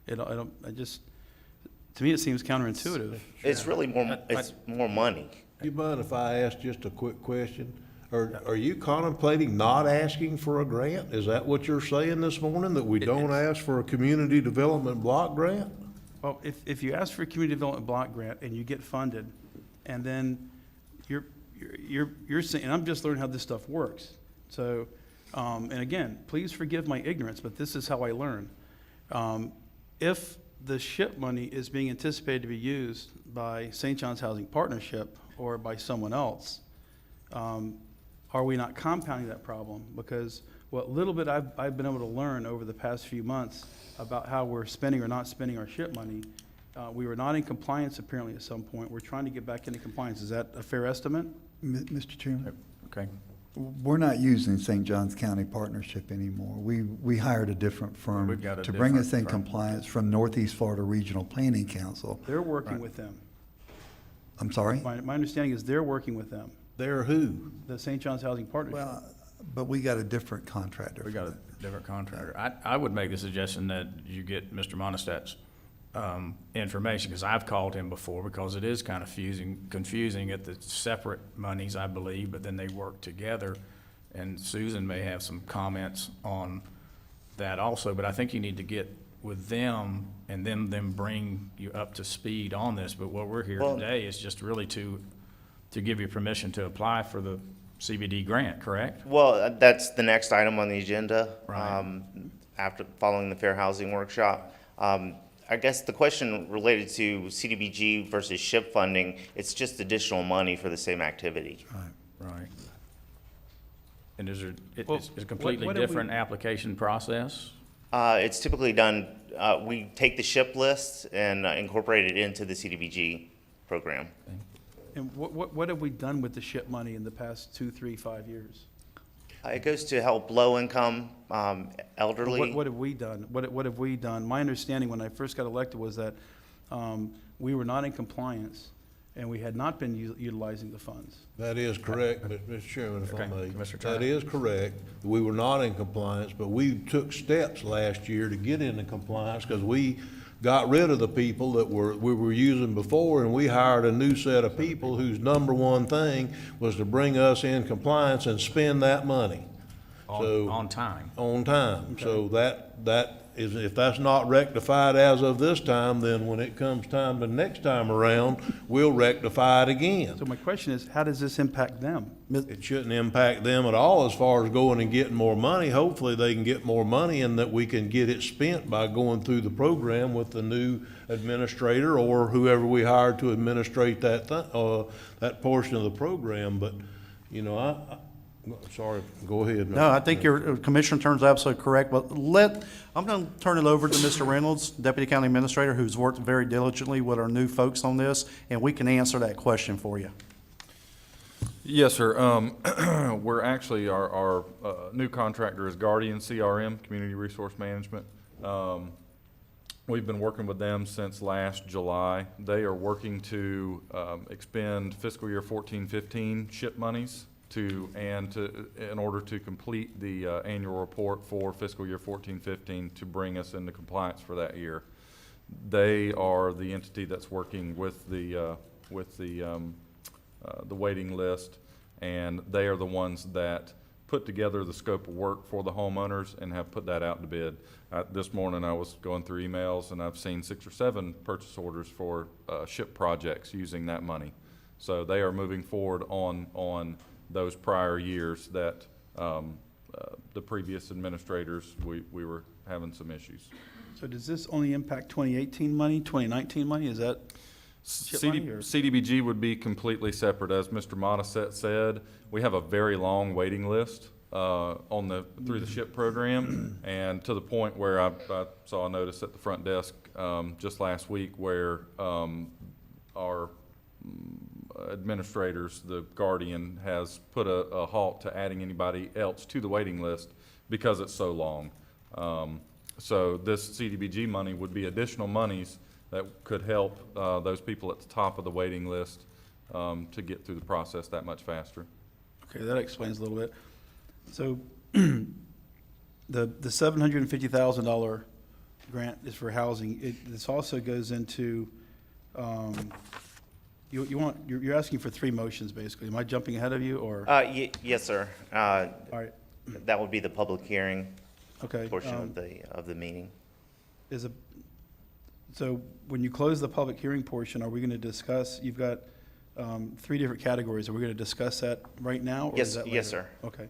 To me, it seems counterintuitive. It's really more money. You mind if I ask just a quick question? Are you contemplating not asking for a grant? Is that what you're saying this morning, that we don't ask for a community development block grant? Well, if you ask for a community development block grant and you get funded, and then you're saying, and I'm just learning how this stuff works. So, and again, please forgive my ignorance, but this is how I learn. If the SHIP money is being anticipated to be used by St. John's Housing Partnership or by someone else, are we not compounding that problem? Because what little bit I've been able to learn over the past few months about how we're spending or not spending our SHIP money, we were not in compliance apparently at some point. We're trying to get back into compliance. Is that a fair estimate? Mr. Chairman? Okay. We're not using St. Johns County Partnership anymore. We hired a different firm We've got a to bring us in different firm. compliance from Northeast Florida Regional Planning Council. They're working with them. I'm sorry? My understanding is they're working with them, They're who? the St. John's Housing Partnership. Well, but we got a different contractor. We got a different contractor. I would make the suggestion that you get Mr. Monestat's information, because I've called him before, because it is kind of confusing at the separate monies, I believe, but then they work together. And Susan may have some comments on that also, but I think you need to get with them and then them bring you up to speed on this. But what we're here today is just really to give you permission to apply for the CBD grant, correct? Well, that's the next item on the agenda, Right. after following the fair housing workshop. I guess the question related to CDBG versus SHIP funding, it's just additional money for the same activity. Right. And is there, Well, it's a completely what have we- different application process? It's typically done, we take the SHIP list and incorporate it into the CDBG program. And what have we done with the SHIP money in the past 2, 3, 5 years? It goes to help low-income, elderly. What have we done? What have we done? My understanding when I first got elected was that we were not in compliance and we had not been utilizing the funds. That is correct, but Mr. Chairman, if I Okay, may. Commissioner Turner. That is correct. We were not in compliance, but we took steps last year to get into compliance because we got rid of the people that we were using before, and we hired a new set of people whose number one thing was to bring us in compliance and spend that money. On time. On time. So that is, if that's not rectified as of this time, then when it comes time the next time around, we'll rectify it again. So my question is, how does this impact them? It shouldn't impact them at all as far as going and getting more money. Hopefully, they can get more money and that we can get it spent by going through the program with the new administrator or whoever we hire to administrate that portion of the program. But, you know, sorry, go ahead. No, I think your Commissioner Turner's absolutely correct, but I'm going to turn it over to Mr. Reynolds, Deputy County Administrator, who's worked very diligently with our new folks on this, and we can answer that question for you. Yes, sir. We're actually, our new contractor is Guardian CRM, Community Resource Management. We've been working with them since last July. They are working to expend fiscal year 14-15 SHIP monies in order to complete the annual report for fiscal year 14-15 to bring us into compliance for that year. They are the entity that's working with the waiting list, and they are the ones that put together the scope of work for the homeowners and have put that out to bid. This morning I was going through emails and I've seen 6 or 7 purchase orders for SHIP projects using that money. So they are moving forward on those prior years that the previous administrators, we were having some issues. So does this only impact 2018 money, 2019 money? Is that SHIP money, or? CDBG would be completely separate. As Mr. Modisette said, we have a very long waiting list through the SHIP program, and to the point where I saw a notice at the front desk just last week where our administrators, the Guardian, has put a halt to adding anybody else to the waiting list because it's so long. So this CDBG money would be additional monies that could help those people at the top of the waiting list to get through the process that much faster. Okay, that explains a little bit. So the $750,000 grant is for housing. This also goes into, you're asking for 3 motions, basically. Am I jumping ahead of you, or? Yes, sir. All right. That would be the public hearing Okay. portion of the meeting. So when you close the public hearing portion, are we going to discuss, you've got 3 different categories. Are we going to discuss that right now? Or Yes, is that yes, later? sir. Okay.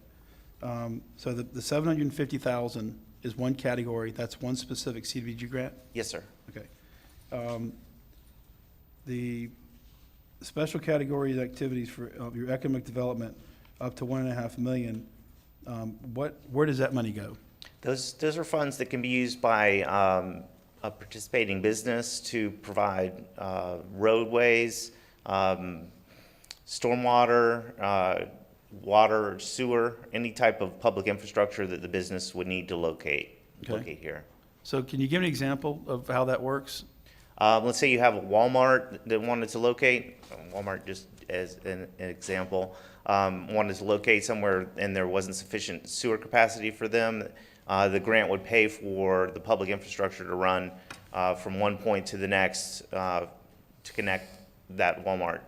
So the 750,000 is one category. That's one specific CDBG grant? Yes, sir. Okay. The special category activities for your economic development up to $1.5 million, where does that money go? Those are funds that can be used by a participating business to provide roadways, stormwater, water, sewer, any type of public infrastructure that the business would need to locate here. So can you give an example of how that works? Let's say you have a Walmart that wanted to locate, Walmart just as an example, wanted to locate somewhere and there wasn't sufficient sewer capacity for them. The grant would pay for the public infrastructure to run from one point to the next to connect that Walmart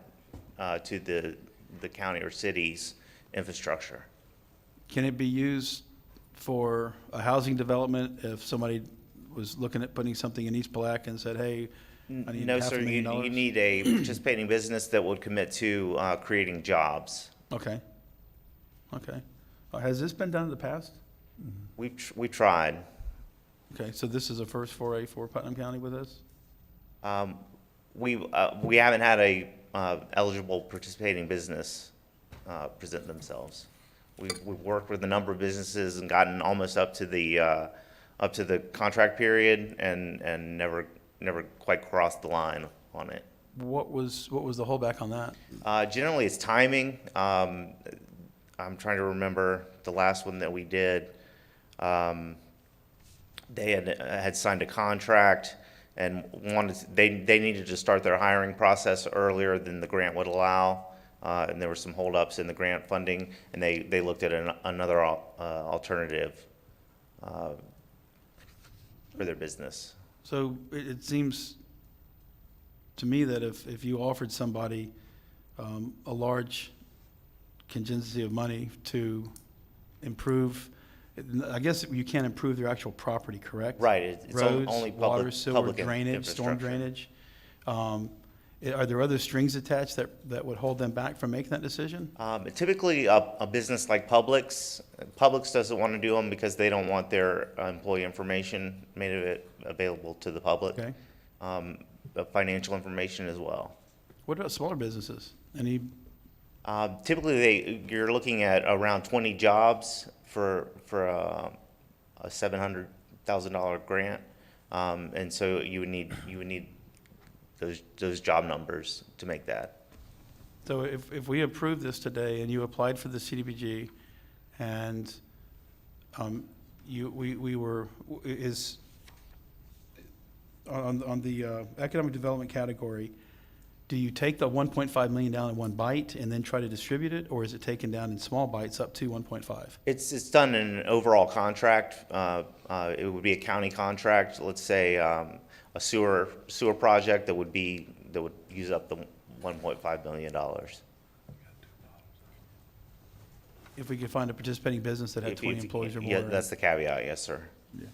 to the county or city's infrastructure. Can it be used for a housing development if somebody was looking at putting something in East Palaca and said, hey, I need No, sir, $500,000? you need a participating business that would commit to creating jobs. Okay. Okay. Has this been done in the past? We tried. Okay, so this is a first foray for Putnam County with this? We haven't had a eligible participating business present themselves. We've worked with a number of businesses and gotten almost up to the contract period and never quite crossed the line on it. What was the holdback on that? Generally, it's timing. I'm trying to remember the last one that we did. They had signed a contract and they needed to start their hiring process earlier than the grant would allow. And there were some holdups in the grant funding, and they looked at another alternative for their business. So it seems to me that if you offered somebody a large contingency of money to improve, I guess you can't improve their actual property, correct? Right. It's Roads, only water, sewer, public drainage, storm infrastructure. drainage. Are there other strings attached that would hold them back from making that decision? Typically, a business like Publix doesn't want to do them because they don't want their employee information made available to the public. Okay. Financial information as well. What about smaller businesses? Any? Typically, you're looking at around 20 jobs for a $700,000 grant, and so you would need those job numbers to make that. So if we approve this today and you applied for the CDBG and on the economic development category, do you take the 1.5 million down in one bite and then try to distribute it, or is it taken down in small bites up to 1.5? It's done in an overall contract. It would be a county contract, let's say, a sewer project that would use up the $1.5 million. If we could find a participating business that had 20 employees or more? Yeah, that's the caveat, yes, sir. Yeah.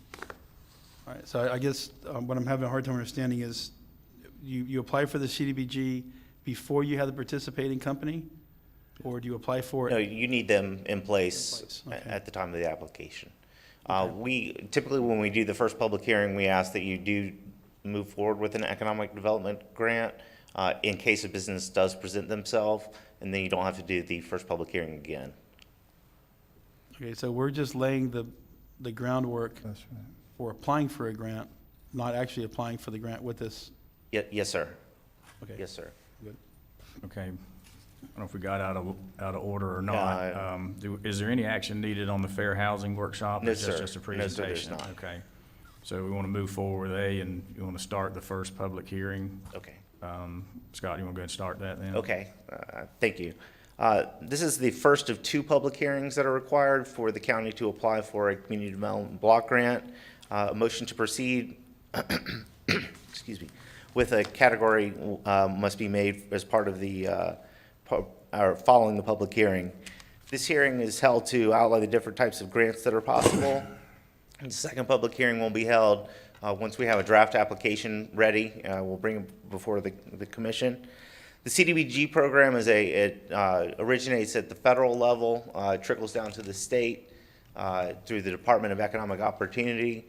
All right, so I guess what I'm having a hard time understanding is you apply for the CDBG before you have the participating company, or do you apply for it? No, you need them in place Okay. at the time of the application. We typically, when we do the first public hearing, we ask that you do move forward with an economic development grant in case a business does present themselves, and then you don't have to do the first public hearing again. Okay, so we're just laying the groundwork for applying for a grant, not actually applying for the grant with this. Yes, sir. Okay. Yes, sir. Good. Okay. I don't know if we got out of order or not. Is there any action needed on the fair housing workshop? No, Or is sir. this just a No, sir, there's presentation? not. Okay. So we want to move forward with A, and you want to start the first public hearing. Okay. Scott, you want to go ahead and start that then? Okay, thank you. This is the first of two public hearings that are required for the county to apply for a community development block grant. A motion to proceed, excuse me, with a category must be made as part of the, or following the public hearing. This hearing is held to outline the different types of grants that are possible. The second public hearing will be held once we have a draft application ready. We'll bring it before the commission. The CDBG program it originates at the federal level, trickles down to the state through the Department of Economic Opportunity.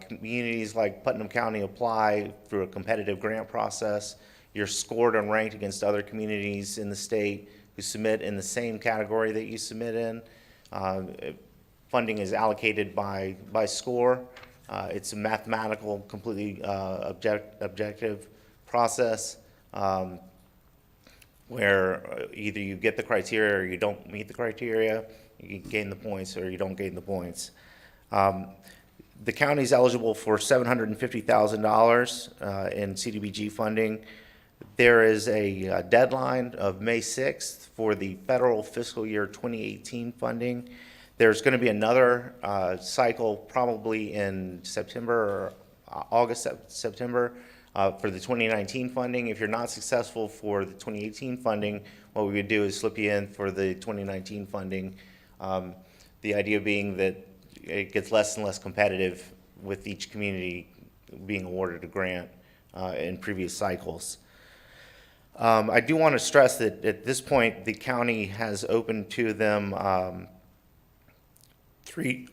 Communities like Putnam County apply through a competitive grant process. You're scored and ranked against other communities in the state who submit in the same category that you submit in. Funding is allocated by score. It's a mathematical, completely objective process where either you get the criteria or you don't meet the criteria. You gain the points or you don't gain the points. The county is eligible for $750,000 in CDBG funding. There is a deadline of May 6th for the federal fiscal year 2018 funding. There's going to be another cycle probably in September or August, September for the 2019 funding. If you're not successful for the 2018 funding, what we would do is slip you in for the 2019 funding. The idea being that it gets less and less competitive with each community being awarded a grant in previous cycles. I do want to stress that at this point, the county has opened to them three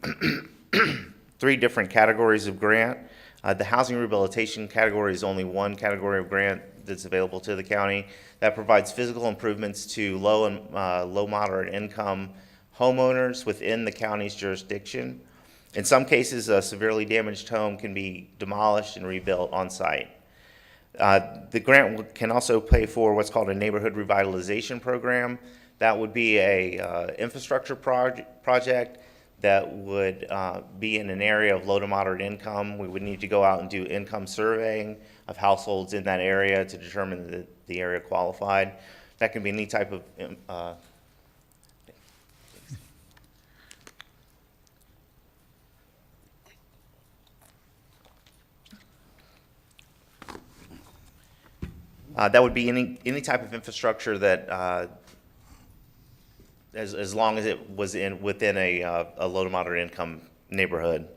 different categories of grant. The housing rehabilitation category is only one category of grant that's available to the county that provides physical improvements to low and low moderate income homeowners within the county's jurisdiction. In some cases, a severely damaged home can be demolished and rebuilt on site. The grant can also pay for what's called a neighborhood revitalization program. That would be a infrastructure project that would be in an area of low to moderate income. We would need to go out and do income surveying of households in that area to determine that the area qualified. That can be any type of that would be any type of infrastructure that, as long as it was within a low to moderate income neighborhood.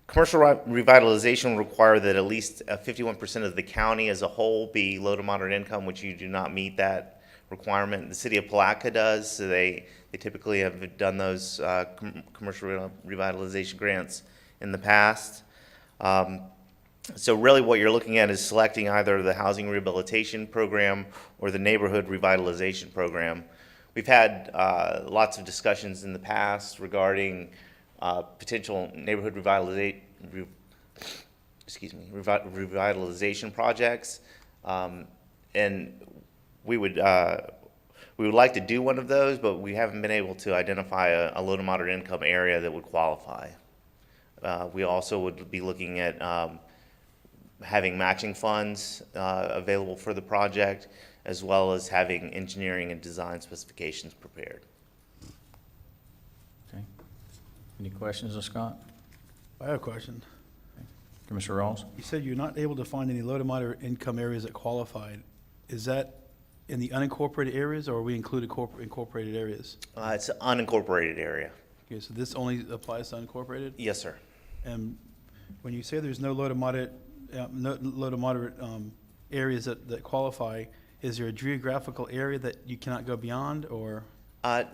Commercial revitalization will require that at least 51% of the county as a whole be low to moderate income, which you do not meet that requirement. The city of Palatka does, so they typically have done those commercial revitalization grants in the past. So really what you're looking at is selecting either the housing rehabilitation program or the neighborhood revitalization program. We've had lots of discussions in the past regarding potential neighborhood revitalization projects, and we would like to do one of those, but we haven't been able to identify a low to moderate income area that would qualify. We also would be looking at having matching funds available for the project, as well as having engineering and design specifications prepared. Okay. Any questions of Scott? I have a question. Commissioner Rawls? You said you're not able to find any low to moderate income areas that qualified. Is that in the unincorporated areas, or are we included incorporated areas? It's an unincorporated area. Okay, so this only applies to unincorporated? Yes, sir. And when you say there's no low to moderate, areas that qualify, is there a geographical area that you cannot go beyond, or?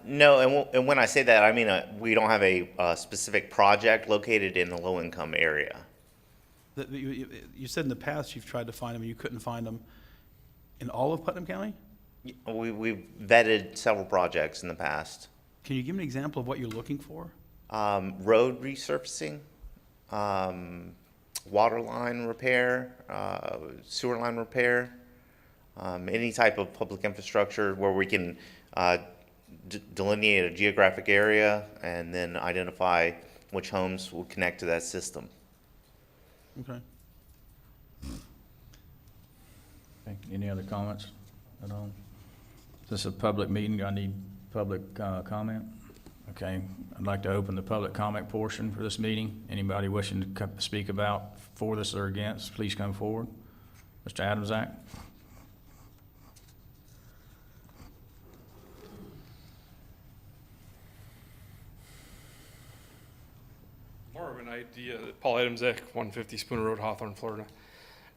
No, and when I say that, I mean we don't have a specific project located in the low-income area. You said in the past you've tried to find them and you couldn't find them in all of Putnam County? We've vetted several projects in the past. Can you give me an example of what you're looking for? Road resurfacing, water line repair, sewer line repair, any type of public infrastructure where we can delineate a geographic area and then identify which homes will connect to that system. Okay. Okay. Any other comments at all? Is this a public meeting? Do I need public comment? Okay. I'd like to open the public comment portion for this meeting. Anybody wishing to speak about for this or against, please come forward. Mr. Adamsack? More of an idea, Paul Adamsack, 150 Spooner Road, Hawthorne, Florida.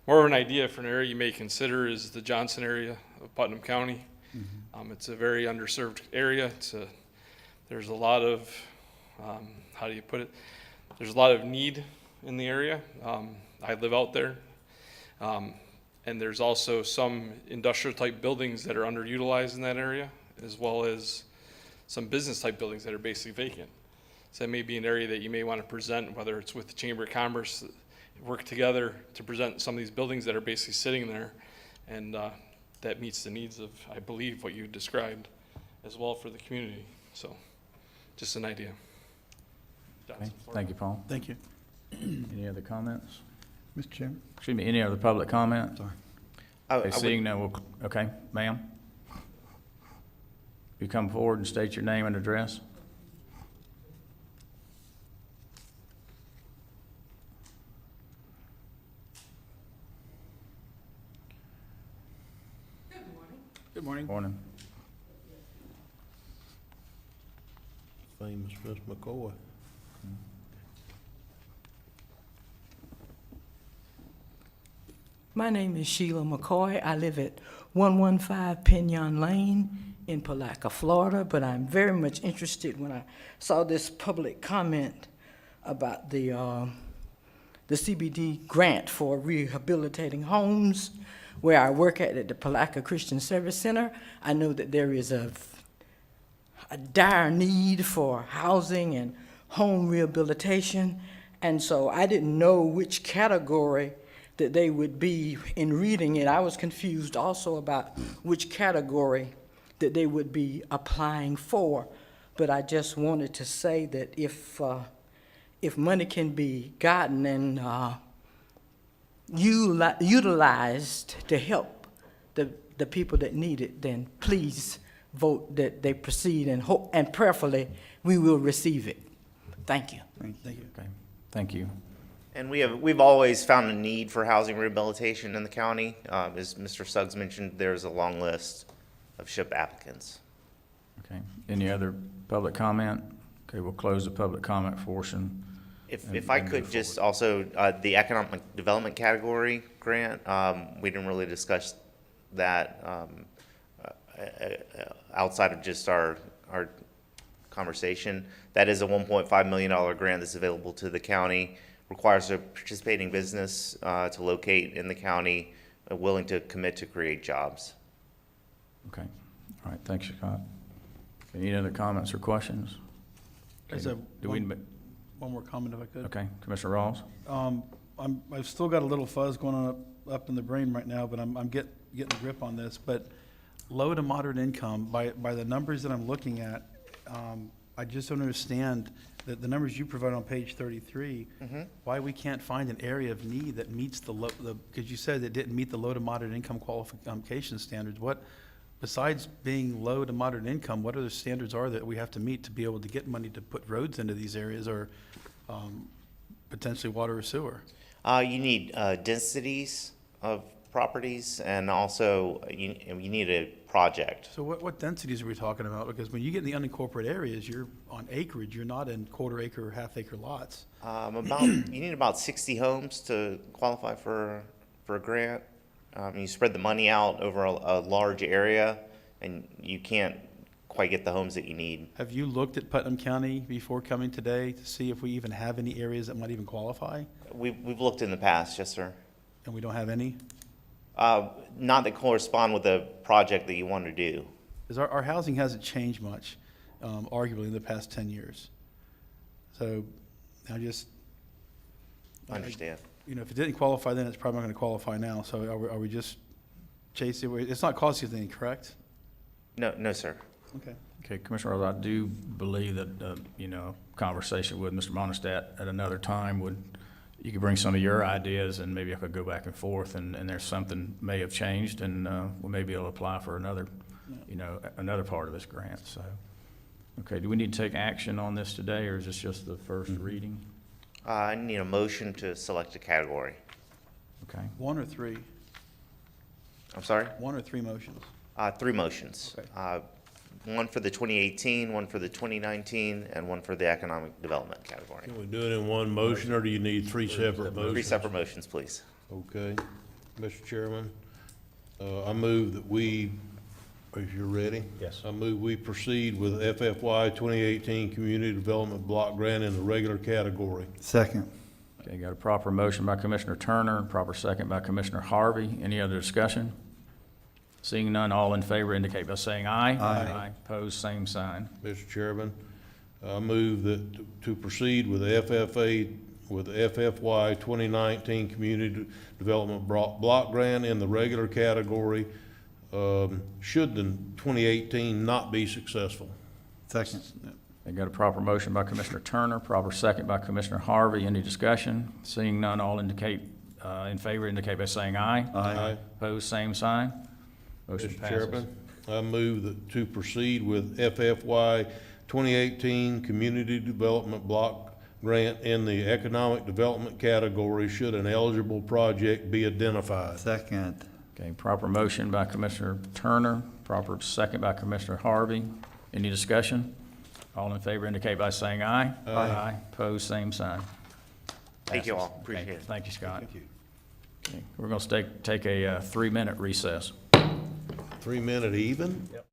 More of an idea for an area you may consider is the Johnson area of Putnam County. It's a very underserved area. There's a lot of, how do you put it? There's a lot of need in the area. I live out there. And there's also some industrial type buildings that are underutilized in that area, as well as some business type buildings that are basically vacant. So that may be an area that you may want to present, whether it's with the Chamber of Commerce, work together to present some of these buildings that are basically sitting there. And that meets the needs of, I believe, what you described as well for the community. So just an idea. Okay. Thank you, Paul. Thank you. Any other comments? Mr. Chairman? Excuse me, any other public comment? Sorry. Okay, seeing none, okay, ma'am? You come forward and state your name and address. Good morning. Morning. Famous Miss McCoy. My name is Sheila McCoy. I live at 115 Pinion Lane in Palaca, Florida, but I'm very much interested when I saw this public comment about the CBD grant for rehabilitating homes where I work at the Palaca Christian Service Center. I know that there is a dire need for housing and home rehabilitation, and so I didn't know which category that they would be in reading it. I was confused also about which category that they would be applying for, but I just wanted to say that if money can be gotten and utilized to help the people that need it, then please vote that they proceed, and hope and prayerfully we will receive it. Thank you. Thank you. Okay, thank you. And we've always found a need for housing rehabilitation in the county. As Mr. Suggs mentioned, there's a long list of SHIP applicants. Okay, any other public comment? Okay, we'll close the public comment portion. If I could just also, the economic development category grant, we didn't really discuss that outside of just our conversation. That is a $1.5 million grant that's available to the county. Requires a participating business to locate in the county, willing to commit to create jobs. Okay, all right, thanks, Scott. Any other comments or questions? There's Okay, one more comment if I could. Okay, Commissioner Rawls? I've still got a little fuzz going on up in the brain right now, but I'm getting a grip on this. But low to moderate income, by the numbers that I'm looking at, I just don't understand the numbers you provide on page 33, why we can't find an area of need that meets because you said it didn't meet the low to moderate income qualification standards. What, besides being low to moderate income, what other standards are that we have to meet to be able to get money to put roads into these areas or potentially water or sewer? You need densities of properties, and also you need a project. So what densities are we talking about? Because when you get in the unincorporated areas, you're on acreage, you're not in quarter acre or half acre lots. You need about 60 homes to qualify for a grant. You spread the money out over a large area, and you can't quite get the homes that you need. Have you looked at Putnam County before coming today to see if we even have any areas that might even qualify? We've looked in the past, yes, sir. And we don't have any? Not that correspond with the project that you want to do. Because our housing hasn't changed much, arguably, in the past 10 years. So I just... Understand. You know, if it didn't qualify then, it's probably not going to qualify now. So are we just chasing? It's not costing us anything, correct? No, sir. Okay. Okay, Commissioner Rose, I do believe that, you know, conversation with Mr. Monistat at another time you could bring some of your ideas and maybe I could go back and forth and there's something may have changed and we may be able to apply for another, you know, another part of this grant, so. Okay, do we need to take action on this today or is this just the first reading? I need a motion to select a category. Okay. One or three? I'm sorry? One or three motions? 3 motions. Okay. One for the 2018, one for the 2019, and one for the economic development category. Can we do it in one motion, or do you need three separate motions? 3 separate motions, please. Okay. Mr. Chairman, I move that if you're ready? Yes. I move we proceed with FFY 2018 Community Development Block Grant in the regular category. Second. Okay, got a proper motion by Commissioner Turner, proper second by Commissioner Harvey. Any other discussion? Seeing none, all in favor indicate by saying aye. Aye. Opposed, same sign. Mr. Chairman, I move that to proceed with FFY 2019 Community Development Block Grant in the regular category, should the 2018 not be successful. Second. I got a proper motion by Commissioner Turner, proper second by Commissioner Harvey. Any discussion? Seeing none, all indicate in favor indicate by saying aye. Aye. Opposed, same sign. Motion Mr. passes. Chairman, I move that to proceed with FFY 2018 Community Development Block Grant in the Economic Development category should an eligible project be identified. Second. Okay, proper motion by Commissioner Turner, proper second by Commissioner Harvey. Any discussion? All in favor indicate by saying aye. Aye. Opposed, same sign. Thank you all. Passes. Appreciate Okay, it. Thank you, Scott. Thank you. Okay, we're going to take a 3-minute recess. 3-minute even? Yep.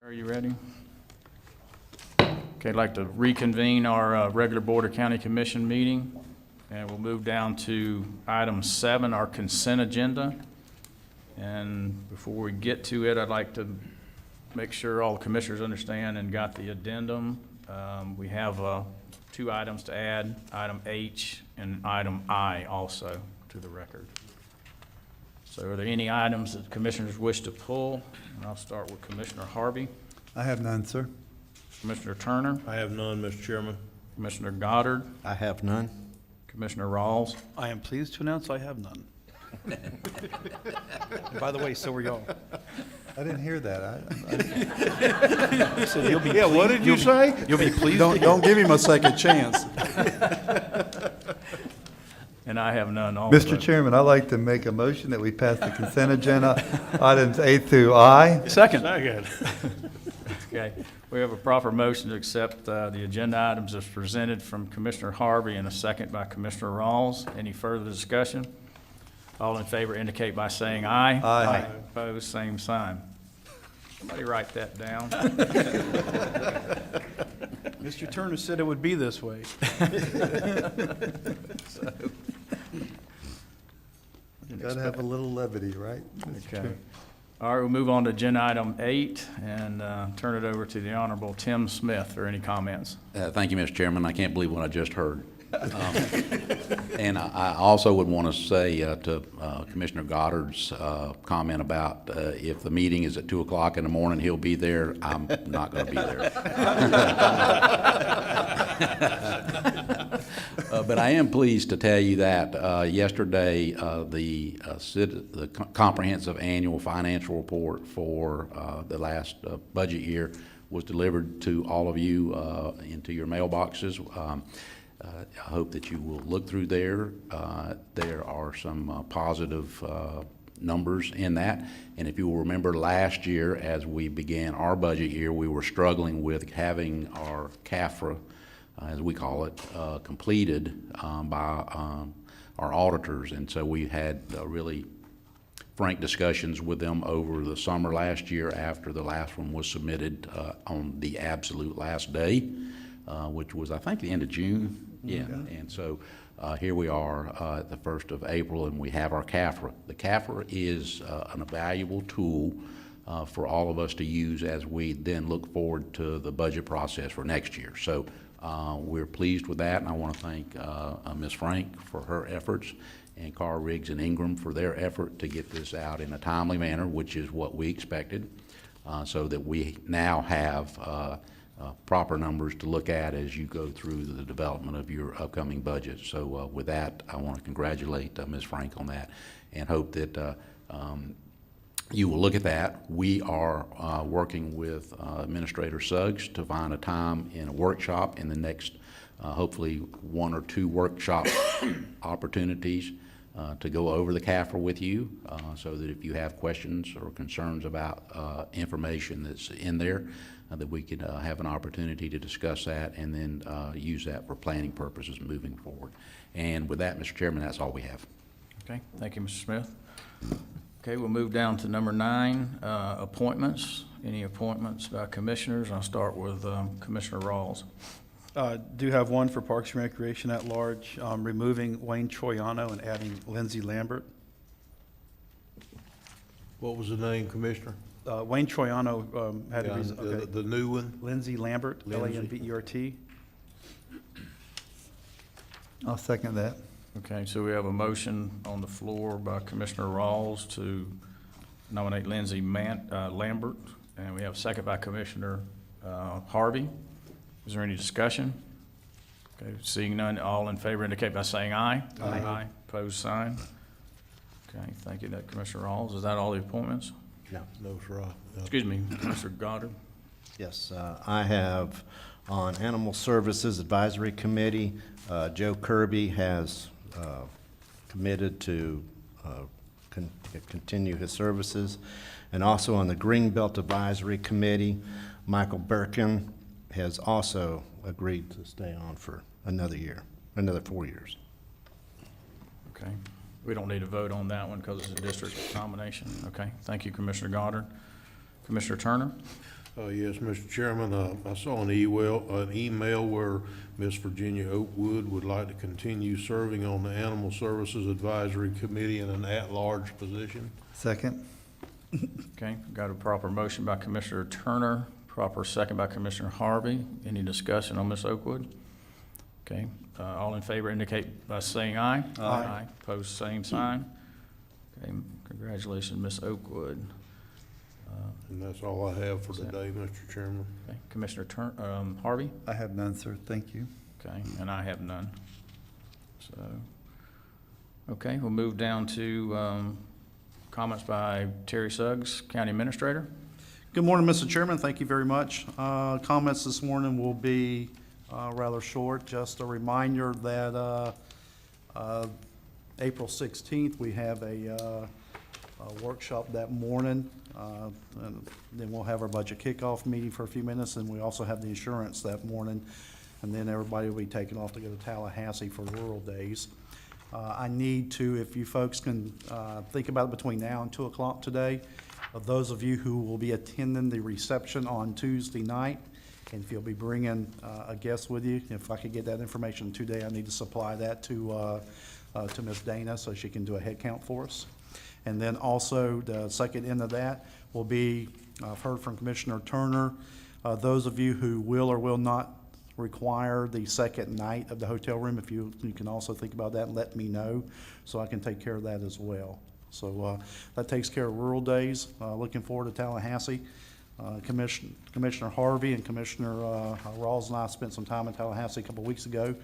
Are you ready? Okay, I'd like to reconvene our regular Board of County Commission meeting, and we'll move down to item 7, our consent agenda. And before we get to it, I'd like to make sure all the commissioners understand and got the addendum. We have 2 items to add, item H and item I also to the record. So are there any items that commissioners wish to pull? And I'll start with Commissioner Harvey. I have none, sir. Commissioner Turner. I have none, Mr. Chairman. Commissioner Goddard. I have none. Commissioner Rawls. I am pleased to announce I have none. And by the way, so are y'all. I didn't hear that. So you'll be Yeah, what pleased- did you say? You'll be pleased. Don't give him a second chance. And I have none also. Mr. Chairman, I'd like to make a motion that we pass the consent agenda, items A through I. Second. Second. Okay, we have a proper motion to accept the agenda items as presented from Commissioner Harvey and a second by Commissioner Rawls. Any further discussion? All in favor indicate by saying aye. Aye. Opposed, same sign. Somebody write that down. Mr. Turner said it would be this way. Gotta have a little levity, right? Okay. All right, we'll move on to agenda item 8 and turn it over to the Honorable Tim Smith for any comments. Thank you, Mr. Chairman. I can't believe what I just heard. And I also would want to say to Commissioner Goddard's comment about if the meeting is at 2 o'clock in the morning, he'll be there. I'm not going to be there. But I am pleased to tell you that yesterday, the comprehensive annual financial report for the last budget year was delivered to all of you into your mailboxes. I hope that you will look through there. There are some positive numbers in that. And if you will remember last year, as we began our budget year, we were struggling with having our CAFRA, as we call it, completed by our auditors. And so we had really frank discussions with them over the summer last year after the last one was submitted on the absolute last day, which was, I think, the end of June. Yeah, and so here we are at the 1st of April, and we have our CAFRA. The CAFRA is an valuable tool for all of us to use as we then look forward to the budget process for next year. So we're pleased with that, and I want to thank Ms. Frank for her efforts, and Carl Riggs and Ingram for their effort to get this out in a timely manner, which is what we expected, so that we now have proper numbers to look at as you go through the development of your upcoming budget. So with that, I want to congratulate Ms. Frank on that and hope that you will look at that. We are working with Administrator Suggs to find a time in a workshop in the next, hopefully 1 or 2 workshop opportunities to go over the CAFRA with you, so that if you have questions or concerns about information that's in there, that we could have an opportunity to discuss that and then use that for planning purposes moving forward. And with that, Mr. Chairman, that's all we have. Okay, thank you, Mr. Smith. Okay, we'll move down to number 9, appointments. Any appointments by commissioners? I'll start with Commissioner Rawls. Do have one for Parks and Recreation at large, removing Wayne Troiano and adding Lindsay Lambert. What was the name, Commissioner? Wayne Troiano had a reason. Okay. The new one? Lindsay Lambert, Lambert. I'll second that. Okay, so we have a motion on the floor by Commissioner Rawls to nominate Lindsay Lambert, and we have a second by Commissioner Harvey. Is there any discussion? Okay, seeing none, all in favor indicate by saying aye. Aye. Opposed, sign. Okay, thank you, Commissioner Rawls. Is that all the appointments? No, sir. Excuse me, Commissioner Goddard. Yes, I have on Animal Services Advisory Committee, Joe Kirby has committed to continue his services. And also on the Greenbelt Advisory Committee, Michael Birkin has also agreed to stay on for another year, another 4 years. Okay. We don't need to vote on that one because it's a district nomination. Okay, thank you, Commissioner Goddard. Commissioner Turner? Yes, Mr. Chairman, I saw an email where Miss Virginia Oakwood would like to continue serving on the Animal Services Advisory Committee in an at-large position. Second? Okay, got a proper motion by Commissioner Turner, proper second by Commissioner Harvey. Any discussion on Ms. Oakwood? Okay, all in favor indicate by saying aye. Aye. Opposed, same sign. Okay, congratulations, Ms. Oakwood. And that's all I have for today, Mr. Chairman. Okay, Commissioner Harvey? I have none, sir. Thank you. Okay, and I have none. So, okay, we'll move down to comments by Terry Suggs, County Administrator. Good morning, Mr. Chairman. Thank you very much. Comments this morning will be rather short. Just a reminder that April 16th, we have a workshop that morning. And then we'll have our budget kickoff meeting for a few minutes, and we also have the insurance that morning. And then everybody will be taken off to go to Tallahassee for Rural Days. I need to, if you folks can think about it between now and 2 o'clock today, of those of you who will be attending the reception on Tuesday night, and if you'll be bringing a guest with you, if I could get that information today, I need to supply that to Ms. Dana so she can do a head count for us. And then also, the second end of that will be, I've heard from Commissioner Turner, those of you who will or will not require the second night of the hotel room, if you can also think about that and let me know so I can take care of that as well. So that takes care of Rural Days. Looking forward to Tallahassee. Commissioner Harvey and Commissioner Rawls and I spent some time in Tallahassee a couple of weeks ago,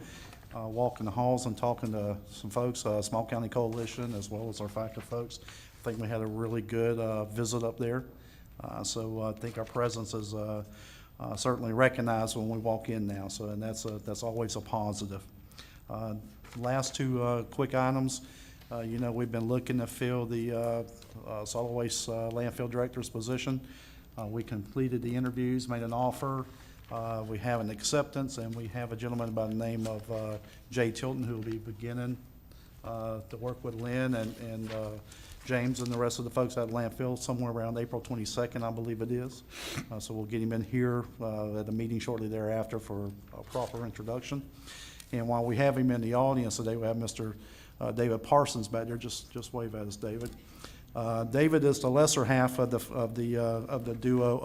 walking the halls and talking to some folks, Small County Coalition, as well as our FACA folks. I think we had a really good visit up there. So I think our presence is certainly recognized when we walk in now. So, and that's always a positive. Last two quick items. You know, we've been looking to fill the solid waste landfill director's position. We completed the interviews, made an offer. We have an acceptance, and we have a gentleman by the name of Jay Tilton who will be beginning to work with Lynn and James and the rest of the folks at landfill somewhere around April 22nd, I believe it is. So we'll get him in here at a meeting shortly thereafter for a proper introduction. And while we have him in the audience today, we have Mr. David Parsons back there. Just wave at us, David. David is the lesser half of the duo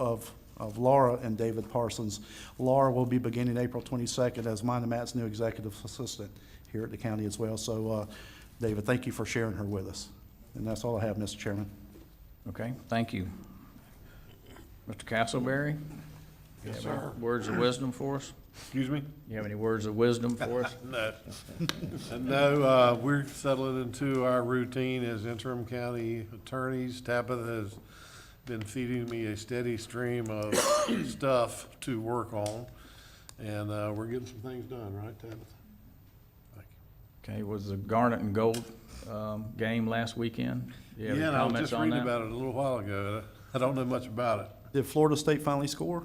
of Laura and David Parsons. Laura will be beginning April 22nd as mine and Matt's new executive assistant here at the county as well. So, David, thank you for sharing her with us. And that's all I have, Mr. Chairman. Okay, thank you. Mr. Castleberry? Yes, You have any sir. words of wisdom for us? Excuse me? You have any words of wisdom for us? No. No, we're settling into our routine as interim county attorneys. Tabitha has been feeding me a steady stream of stuff to work on, and we're getting some things done, right, Tabitha? Thank you. Okay, was the Garnet and Gold game last weekend? Do you have any Yeah, and I was comments just on reading that? about it a little while ago. I don't know much about it. Did Florida State finally score?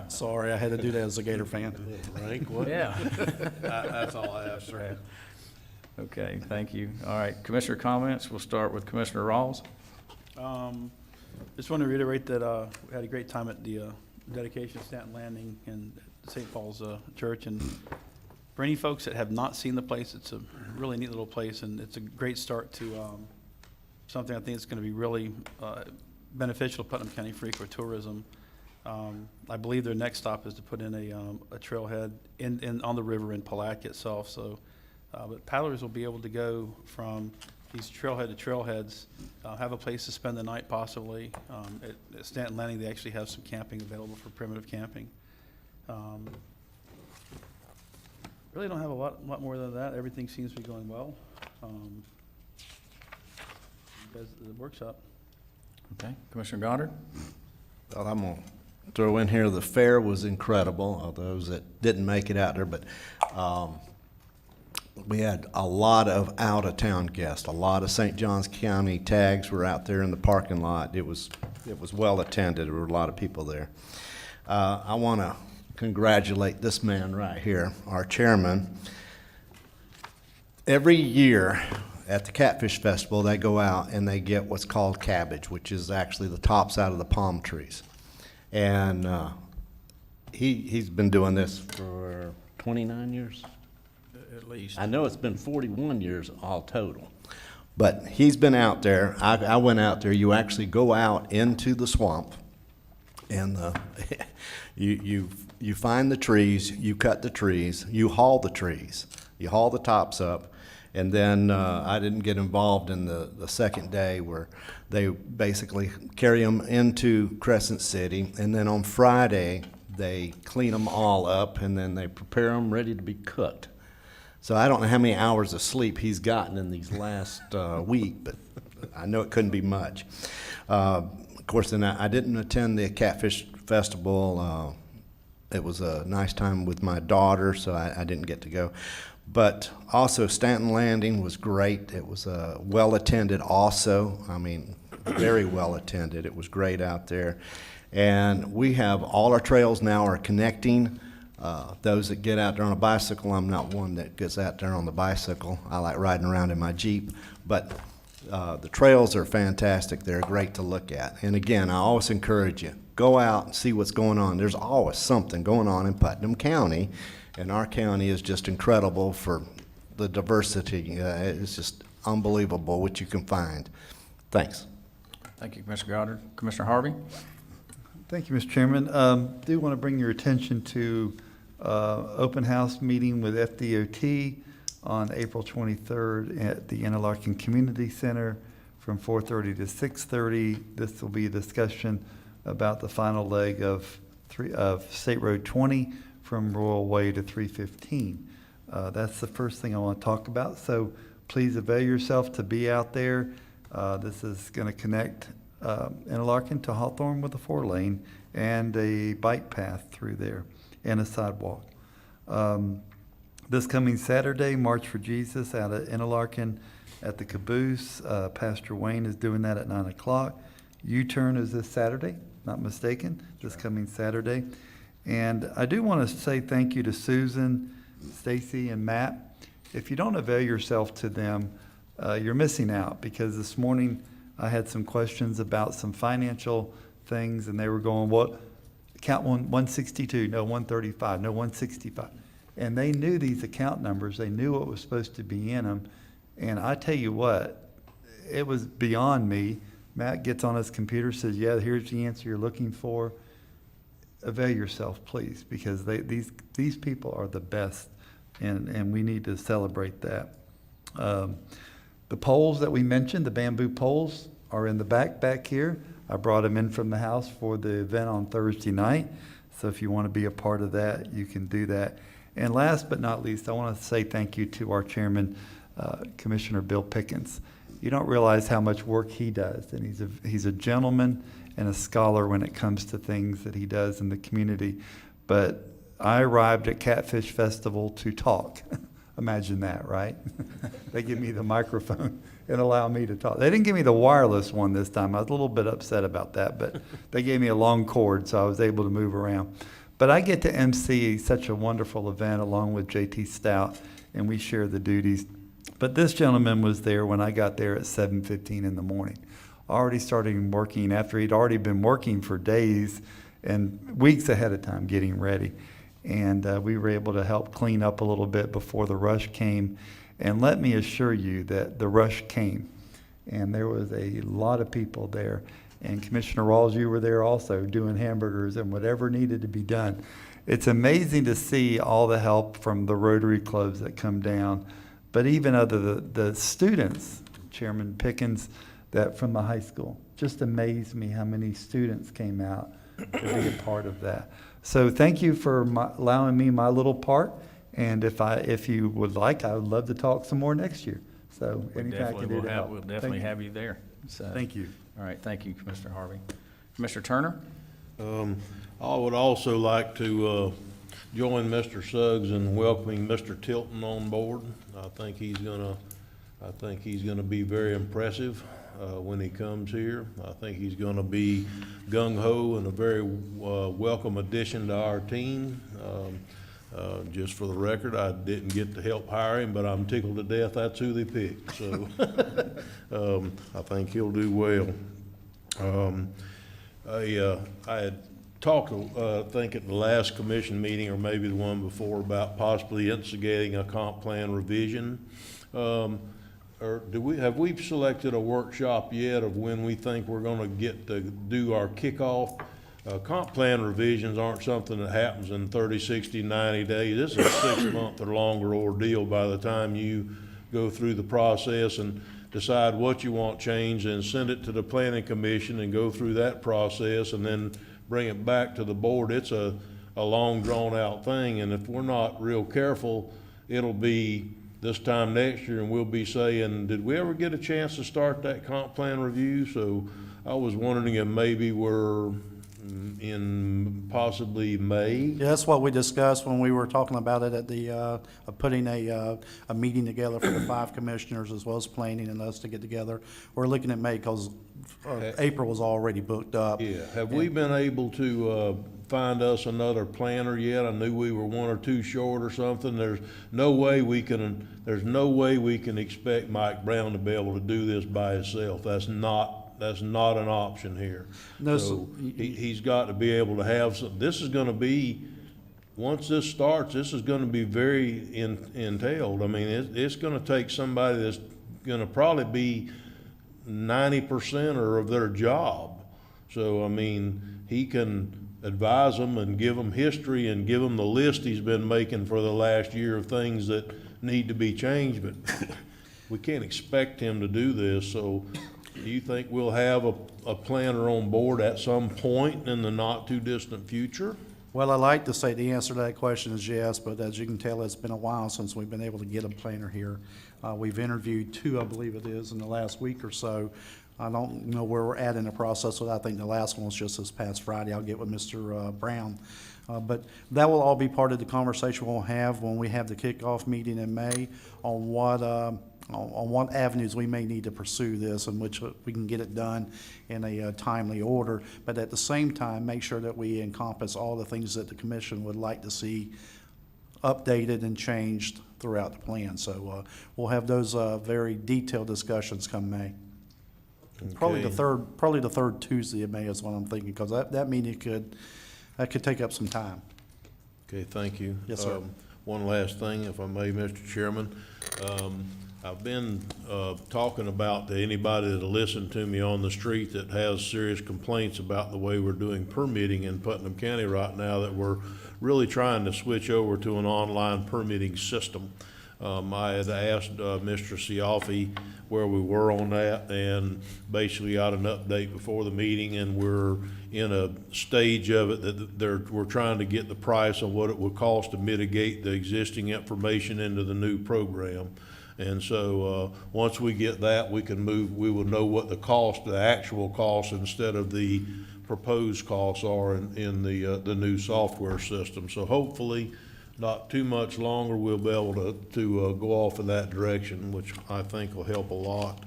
Sorry, I had to do that as a Gator fan. Rank what? Yeah. That's all I have, sir. Okay, thank you. All right, Commissioner comments. We'll start with Commissioner Rawls. Just want to reiterate that we had a great time at the dedication of Stanton Landing and St. Paul's Church. And for any folks that have not seen the place, it's a really neat little place, and it's a great start to something I think is going to be really beneficial to Putnam County for ecotourism. I believe their next stop is to put in a trailhead on the river in Palatka itself. So, but paddlers will be able to go from these trailhead to trailheads, have a place to spend the night possibly. At Stanton Landing, they actually have some camping available for primitive camping. Really don't have a lot more than that. Everything seems to be going well. Because the workshop. Okay, Commissioner Goddard? Well, I'm going to throw in here, the fair was incredible, those that didn't make it out there, but we had a lot of out-of-town guests. A lot of St. Johns County tags were out there in the parking lot. It was well attended. There were a lot of people there. I want to congratulate this man right here, our chairman. Every year, at the Catfish Festival, they go out and they get what's called cabbage, which is actually the tops out of the palm trees. And he's been doing this For 29 years? At least. I know it's been 41 years all total. But he's been out there. I went out there. You actually go out into the swamp, and you find the trees, you cut the trees, you haul the trees, you haul the tops up, and then I didn't get involved in the second day where they basically carry them into Crescent City, and then on Friday they clean them all up, and then they prepare them ready to be cooked. So I don't know how many hours of sleep he's gotten in these last week, but I know it couldn't be much. Of course, then I didn't attend the Catfish Festival. It was a nice time with my daughter, so I didn't get to go. But also Stanton Landing was great. It was well attended also. I mean, very well attended. It was great out there. And we have all our trails now are connecting. Those that get out there on a bicycle, I'm not one that gets out there on the bicycle. I like riding around in my Jeep. But the trails are fantastic. They're great to look at. And again, I always encourage you, go out and see what's going on. There's always something going on in Putnam County, and our county is just incredible for the diversity. It's just unbelievable what you can find. Thanks. Thank you, Commissioner Goddard. Commissioner Harvey? Thank you, Mr. Chairman. Do want to bring your attention to open house meeting with FDOT on April 23rd at the Interlaken Community Center from 4:30 to 6:30. This will be a discussion about the final leg of State Road 20 from Royal Way to 315. That's the first thing I want to talk about. So please avail yourself to be out there. This is going to connect Interlaken to Hawthorne with a 4-lane and a bike path through there and a sidewalk. This coming Saturday, March for Jesus out at Interlaken at the Caboose. Pastor Wayne is doing that at 9 o'clock. U-turn is this Saturday, not mistaken, this coming Saturday. And I do want to say thank you to Susan, Stacy, and Matt. If you don't avail yourself to them, you're missing out, because this morning I had some questions about some financial things, and they were going, what, account 162, no 135, no 165. And they knew these account numbers. They knew what was supposed to be in them. And I tell you what, it was beyond me. Matt gets on his computer, says, yeah, here's the answer you're looking for. Avail yourself, please, because these people are the best, and we need to celebrate that. The poles that we mentioned, the bamboo poles, are in the back here. I brought them in from the house for the event on Thursday night. So if you want to be a part of that, you can do that. And last but not least, I want to say thank you to our chairman, Commissioner Bill Pickens. You don't realize how much work he does, and he's a gentleman and a scholar when it comes to things that he does in the community. But I arrived at Catfish Festival to talk. Imagine that, right? They give me the microphone and allow me to talk. They didn't give me the wireless one this time. I was a little bit upset about that, but they gave me a long cord, so I was able to move around. But I get to MC such a wonderful event along with JT Stout, and we share the duties. But this gentleman was there when I got there at 7:15 in the morning. Already starting working after he'd already been working for days and weeks ahead of time getting ready. And we were able to help clean up a little bit before the rush came. And let me assure you that the rush came. And there was a lot of people there. And Commissioner Rawls, you were there also doing hamburgers and whatever needed to be done. It's amazing to see all the help from the Rotary clubs that come down. But even the students, Chairman Pickens, that from the high school, just amazed me how many students came out to be a part of that. So thank you for allowing me my little part. And if you would like, I would love to talk some more next year. So anything I can do to help. We'll definitely have you there. So, thank you. All right, thank you, Commissioner Harvey. Commissioner Turner? I would also like to join Mr. Suggs in welcoming Mr. Tilton on board. I think he's gonna be very impressive when he comes here. I think he's gonna be gung-ho and a very welcome addition to our team. Just for the record, I didn't get to help hire him, but I'm tickled to death that's who they picked, so I think he'll do well. I had talked, I think at the last commission meeting, or maybe the one before, about possibly instigating a comp plan revision. Or have we selected a workshop yet of when we think we're gonna get to do our kickoff? Comp plan revisions aren't something that happens in 30, 60, 90 days. This is a 6-month or longer ordeal by the time you go through the process and decide what you want changed and send it to the planning commission and go through that process and then bring it back to the board. It's a long drawn out thing, and if we're not real careful, it'll be this time next year and we'll be saying, did we ever get a chance to start that comp plan review? So I was wondering if maybe we're in possibly May. Yeah, that's what we discussed when we were talking about it at the, putting a meeting together for the 5 commissioners as well as planning and us to get together. We're looking at May because April was already booked up. Yeah, have we been able to find us another planner yet? I knew we were 1 or 2 short or something. There's no way we can expect Mike Brown to be able to do this by himself. That's not an option here. No, so he's got to be able to have some. This is going to be, once this starts, this is going to be very entailed. I mean, it's going to take somebody that's going to probably be 90% of their job. So, I mean, he can advise them and give them history and give them the list he's been making for the last year of things that need to be changed, but we can't expect him to do this. So do you think we'll have a planner on board at some point in the not too distant future? Well, I'd like to say the answer to that question is yes, but as you can tell, it's been a while since we've been able to get a planner here. We've interviewed 2, I believe it is, in the last week or so. I don't know where we're at in the process, but I think the last one was just this past Friday. I'll get with Mr. Brown. But that will all be part of the conversation we'll have when we have the kickoff meeting in May on what avenues we may need to pursue this and which we can get it done in a timely order. But at the same time, make sure that we encompass all the things that the commission would like to see updated and changed throughout the plan. So we'll have those very detailed discussions come May. Okay. Probably the third Tuesday of May is what I'm thinking, because that meeting could take up some time. Okay, thank you. Yes, sir. One last thing, if I may, Mr. Chairman. I've been talking about to anybody that'll listen to me on the street that has serious complaints about the way we're doing permitting in Putnam County right now, that we're really trying to switch over to an online permitting system. I had asked Mr. Siafi where we were on that, and basically got an update before the meeting, and we're in a stage of it that we're trying to get the price of what it would cost to mitigate the existing information into the new program. And so once we get that, we can move. We will know what the actual cost instead of the proposed costs are in the new software system. So hopefully, not too much longer, we'll be able to go off in that direction, which I think will help a lot.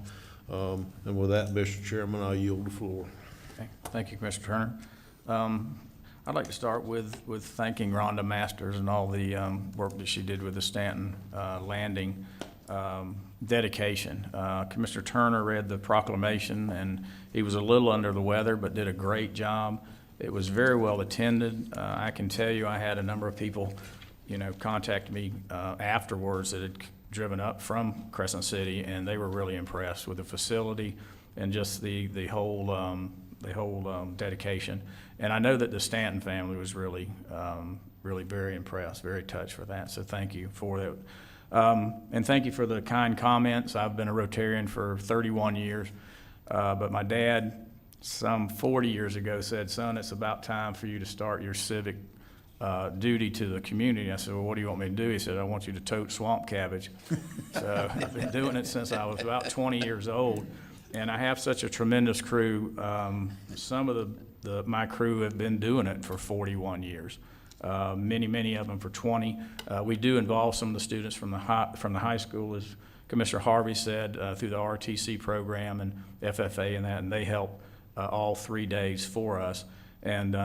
And with that, Mr. Chairman, I yield the floor. Okay. Thank you, Mr. Turner. I'd like to start with thanking Rhonda Masters and all the work that she did with the Stanton Landing dedication. Commissioner Turner read the proclamation, and he was a little under the weather, but did a great job. It was very well attended. I can tell you I had a number of people contact me afterwards that had driven up from Crescent City, and they were really impressed with the facility and just the whole dedication. And I know that the Stanton family was really very impressed, very touched for that. So thank you for that. And thank you for the kind comments. I've been a Rotarian for 31 years, but my dad, some 40 years ago, said, "Son, it's about time for you to start your civic duty to the community." I said, "Well, what do you want me to do?" He said, "I want you to tote swamp cabbage." So I've been doing it since I was about 20 years old, and I have such a tremendous crew. Some of my crew have been doing it for 41 years. Many of them for 20. We do involve some of the students from the high school, as Commissioner Harvey said, through the RTC program and FFA and that, and they help all 3 days for us. And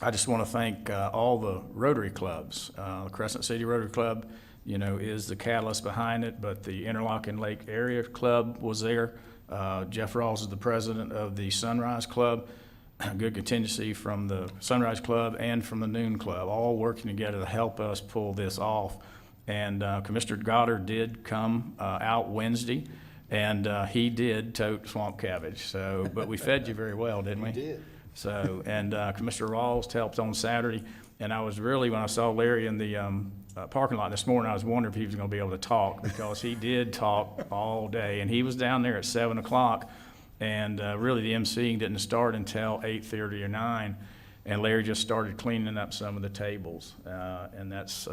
I just want to thank all the Rotary clubs. Crescent City Rotary Club, is the catalyst behind it, but the Interlochen Lake Area Club was there. Jeff Rawls is the president of the Sunrise Club. Good contingency from the Sunrise Club and from the Noon Club, all working together to help us pull this off. And Commissioner Goddard did come out Wednesday, and he did tote swamp cabbage. So, but we fed you very well, didn't we? We did. So, and Commissioner Rawls helped on Saturday. And I was really, when I saw Larry in the parking lot this morning, I was wondering if he was going to be able to talk, because he did talk all day. And he was down there at 7 o'clock, and really the emceeing didn't start until 8:30 or 9. And Larry just started cleaning up some of the tables, and that's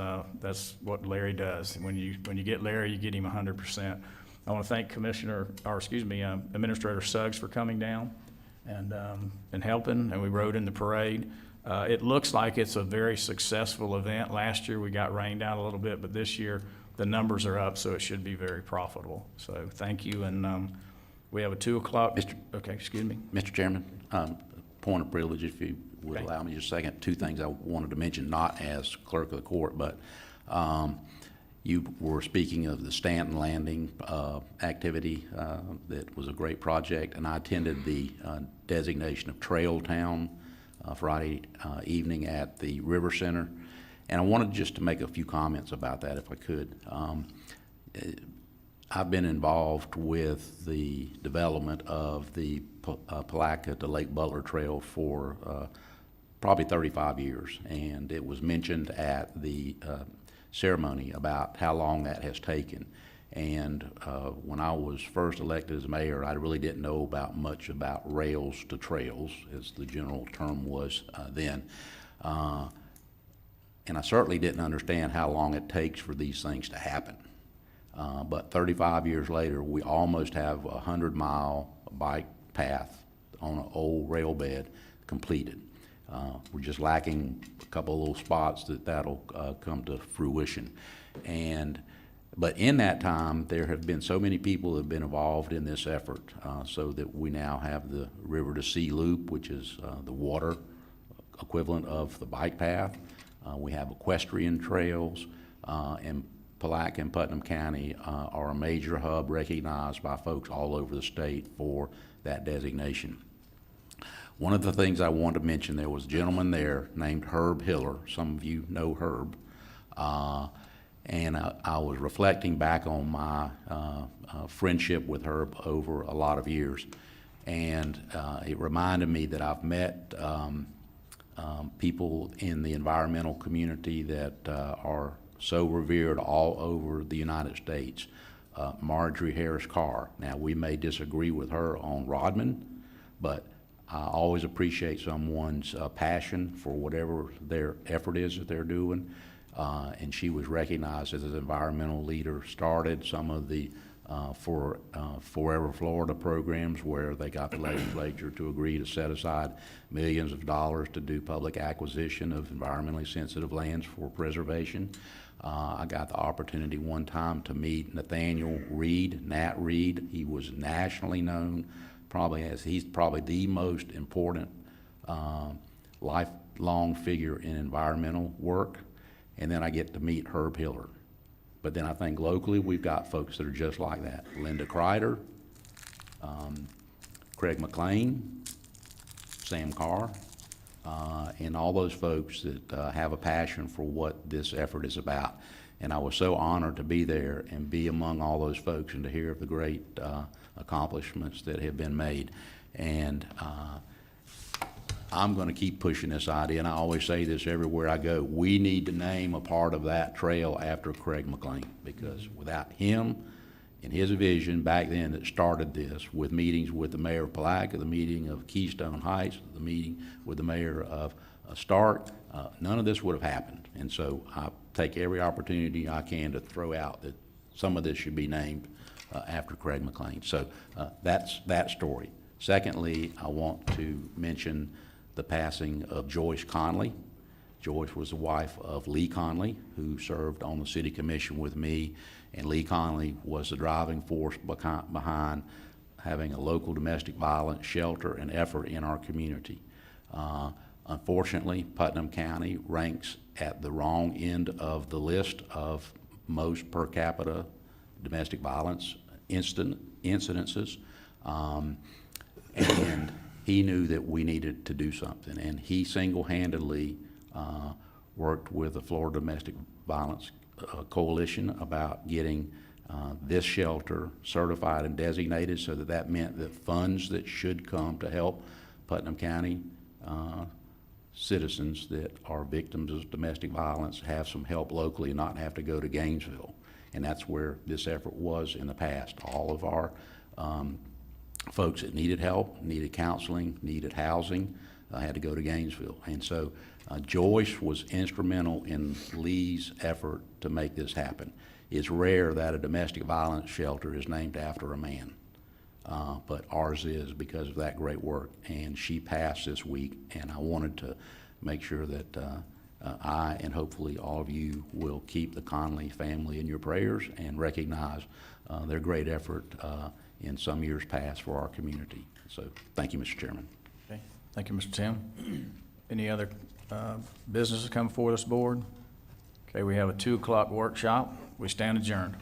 what Larry does. When you get Larry, you get him 100%. I want to thank Administrator Suggs for coming down and helping, and we rode in the parade. It looks like it's a very successful event. Last year we got rained out a little bit, but this year the numbers are up, so it should be very profitable. So thank you, and we have a 2 o'clock. Okay, excuse me. Mr. Chairman, point of privilege, if you would allow me just a second. 2 things I wanted to mention, not as clerk of the court, but you were speaking of the Stanton Landing activity that was a great project, and I attended the designation of Trail Town Friday evening at the River Center, and I wanted just to make a few comments about that if I could. I've been involved with the development of the Palaca to Lake Butler Trail for probably 35 years, and it was mentioned at the ceremony about how long that has taken. And when I was first elected as mayor, I really didn't know much about rails to trails, as the general term was then. And I certainly didn't understand how long it takes for these things to happen. But 35 years later, we almost have a 100-mile bike path on an old rail bed completed. We're just lacking a couple of little spots that'll come to fruition. But in that time, there have been so many people that have been involved in this effort, so that we now have the River to Sea Loop, which is the water equivalent of the bike path. We have equestrian trails, and Palaca and Putnam County are a major hub recognized by folks all over the state for that designation. One of the things I wanted to mention, there was a gentleman there named Herb Hiller. Some of you know Herb. And I was reflecting back on my friendship with Herb over a lot of years. And it reminded me that I've met people in the environmental community that are so revered all over the United States. Marjorie Harris Carr. Now, we may disagree with her on Rodman, but I always appreciate someone's passion for whatever their effort is that they're doing. And she was recognized as an environmental leader, started some of the Forever Florida programs where they got the legislature to agree to set aside millions of dollars to do public acquisition of environmentally sensitive lands for preservation. I got the opportunity one time to meet Nathaniel Reed, Nat Reed. He was nationally known, he's probably the most important lifelong figure in environmental work. And then I get to meet Herb Hiller. But then I think locally we've got folks that are just like that. Linda Kreider, Craig McLean, Sam Carr, and all those folks that have a passion for what this effort is about. And I was so honored to be there and be among all those folks and to hear of the great accomplishments that have been made. And I'm going to keep pushing this idea, and I always say this everywhere I go. We need to name a part of that trail after Craig McLean, because without him and his vision back then that started this, with meetings with the mayor of Palaca, the meeting of Keystone Heights, the meeting with the mayor of Stark, none of this would have happened. And so I take every opportunity I can to throw out that some of this should be named after Craig McLean. So that's that story. Secondly, I want to mention the passing of Joyce Conley. Joyce was the wife of Lee Conley, who served on the city commission with me, and Lee Conley was the driving force behind having a local domestic violence shelter and effort in our community. Unfortunately, Putnam County ranks at the wrong end of the list of most per capita domestic violence incidences. And he knew that we needed to do something, and he single-handedly worked with the Florida Domestic Violence Coalition about getting this shelter certified and designated, so that meant that funds that should come to help Putnam County citizens that are victims of domestic violence have some help locally and not have to go to Gainesville. And that's where this effort was in the past. All of our folks that needed help, needed counseling, needed housing, had to go to Gainesville. And so Joyce was instrumental in Lee's effort to make this happen. It's rare that a domestic violence shelter is named after a man, but ours is because of that great work. And she passed this week, and I wanted to make sure that I and hopefully all of you will keep the Conley family in your prayers and recognize their great effort in some years past for our community. So thank you, Mr. Chairman. Okay. Thank you, Mr. Tim. Any other business to come before this board? Okay, we have a 2 o'clock workshop. We stand adjourned.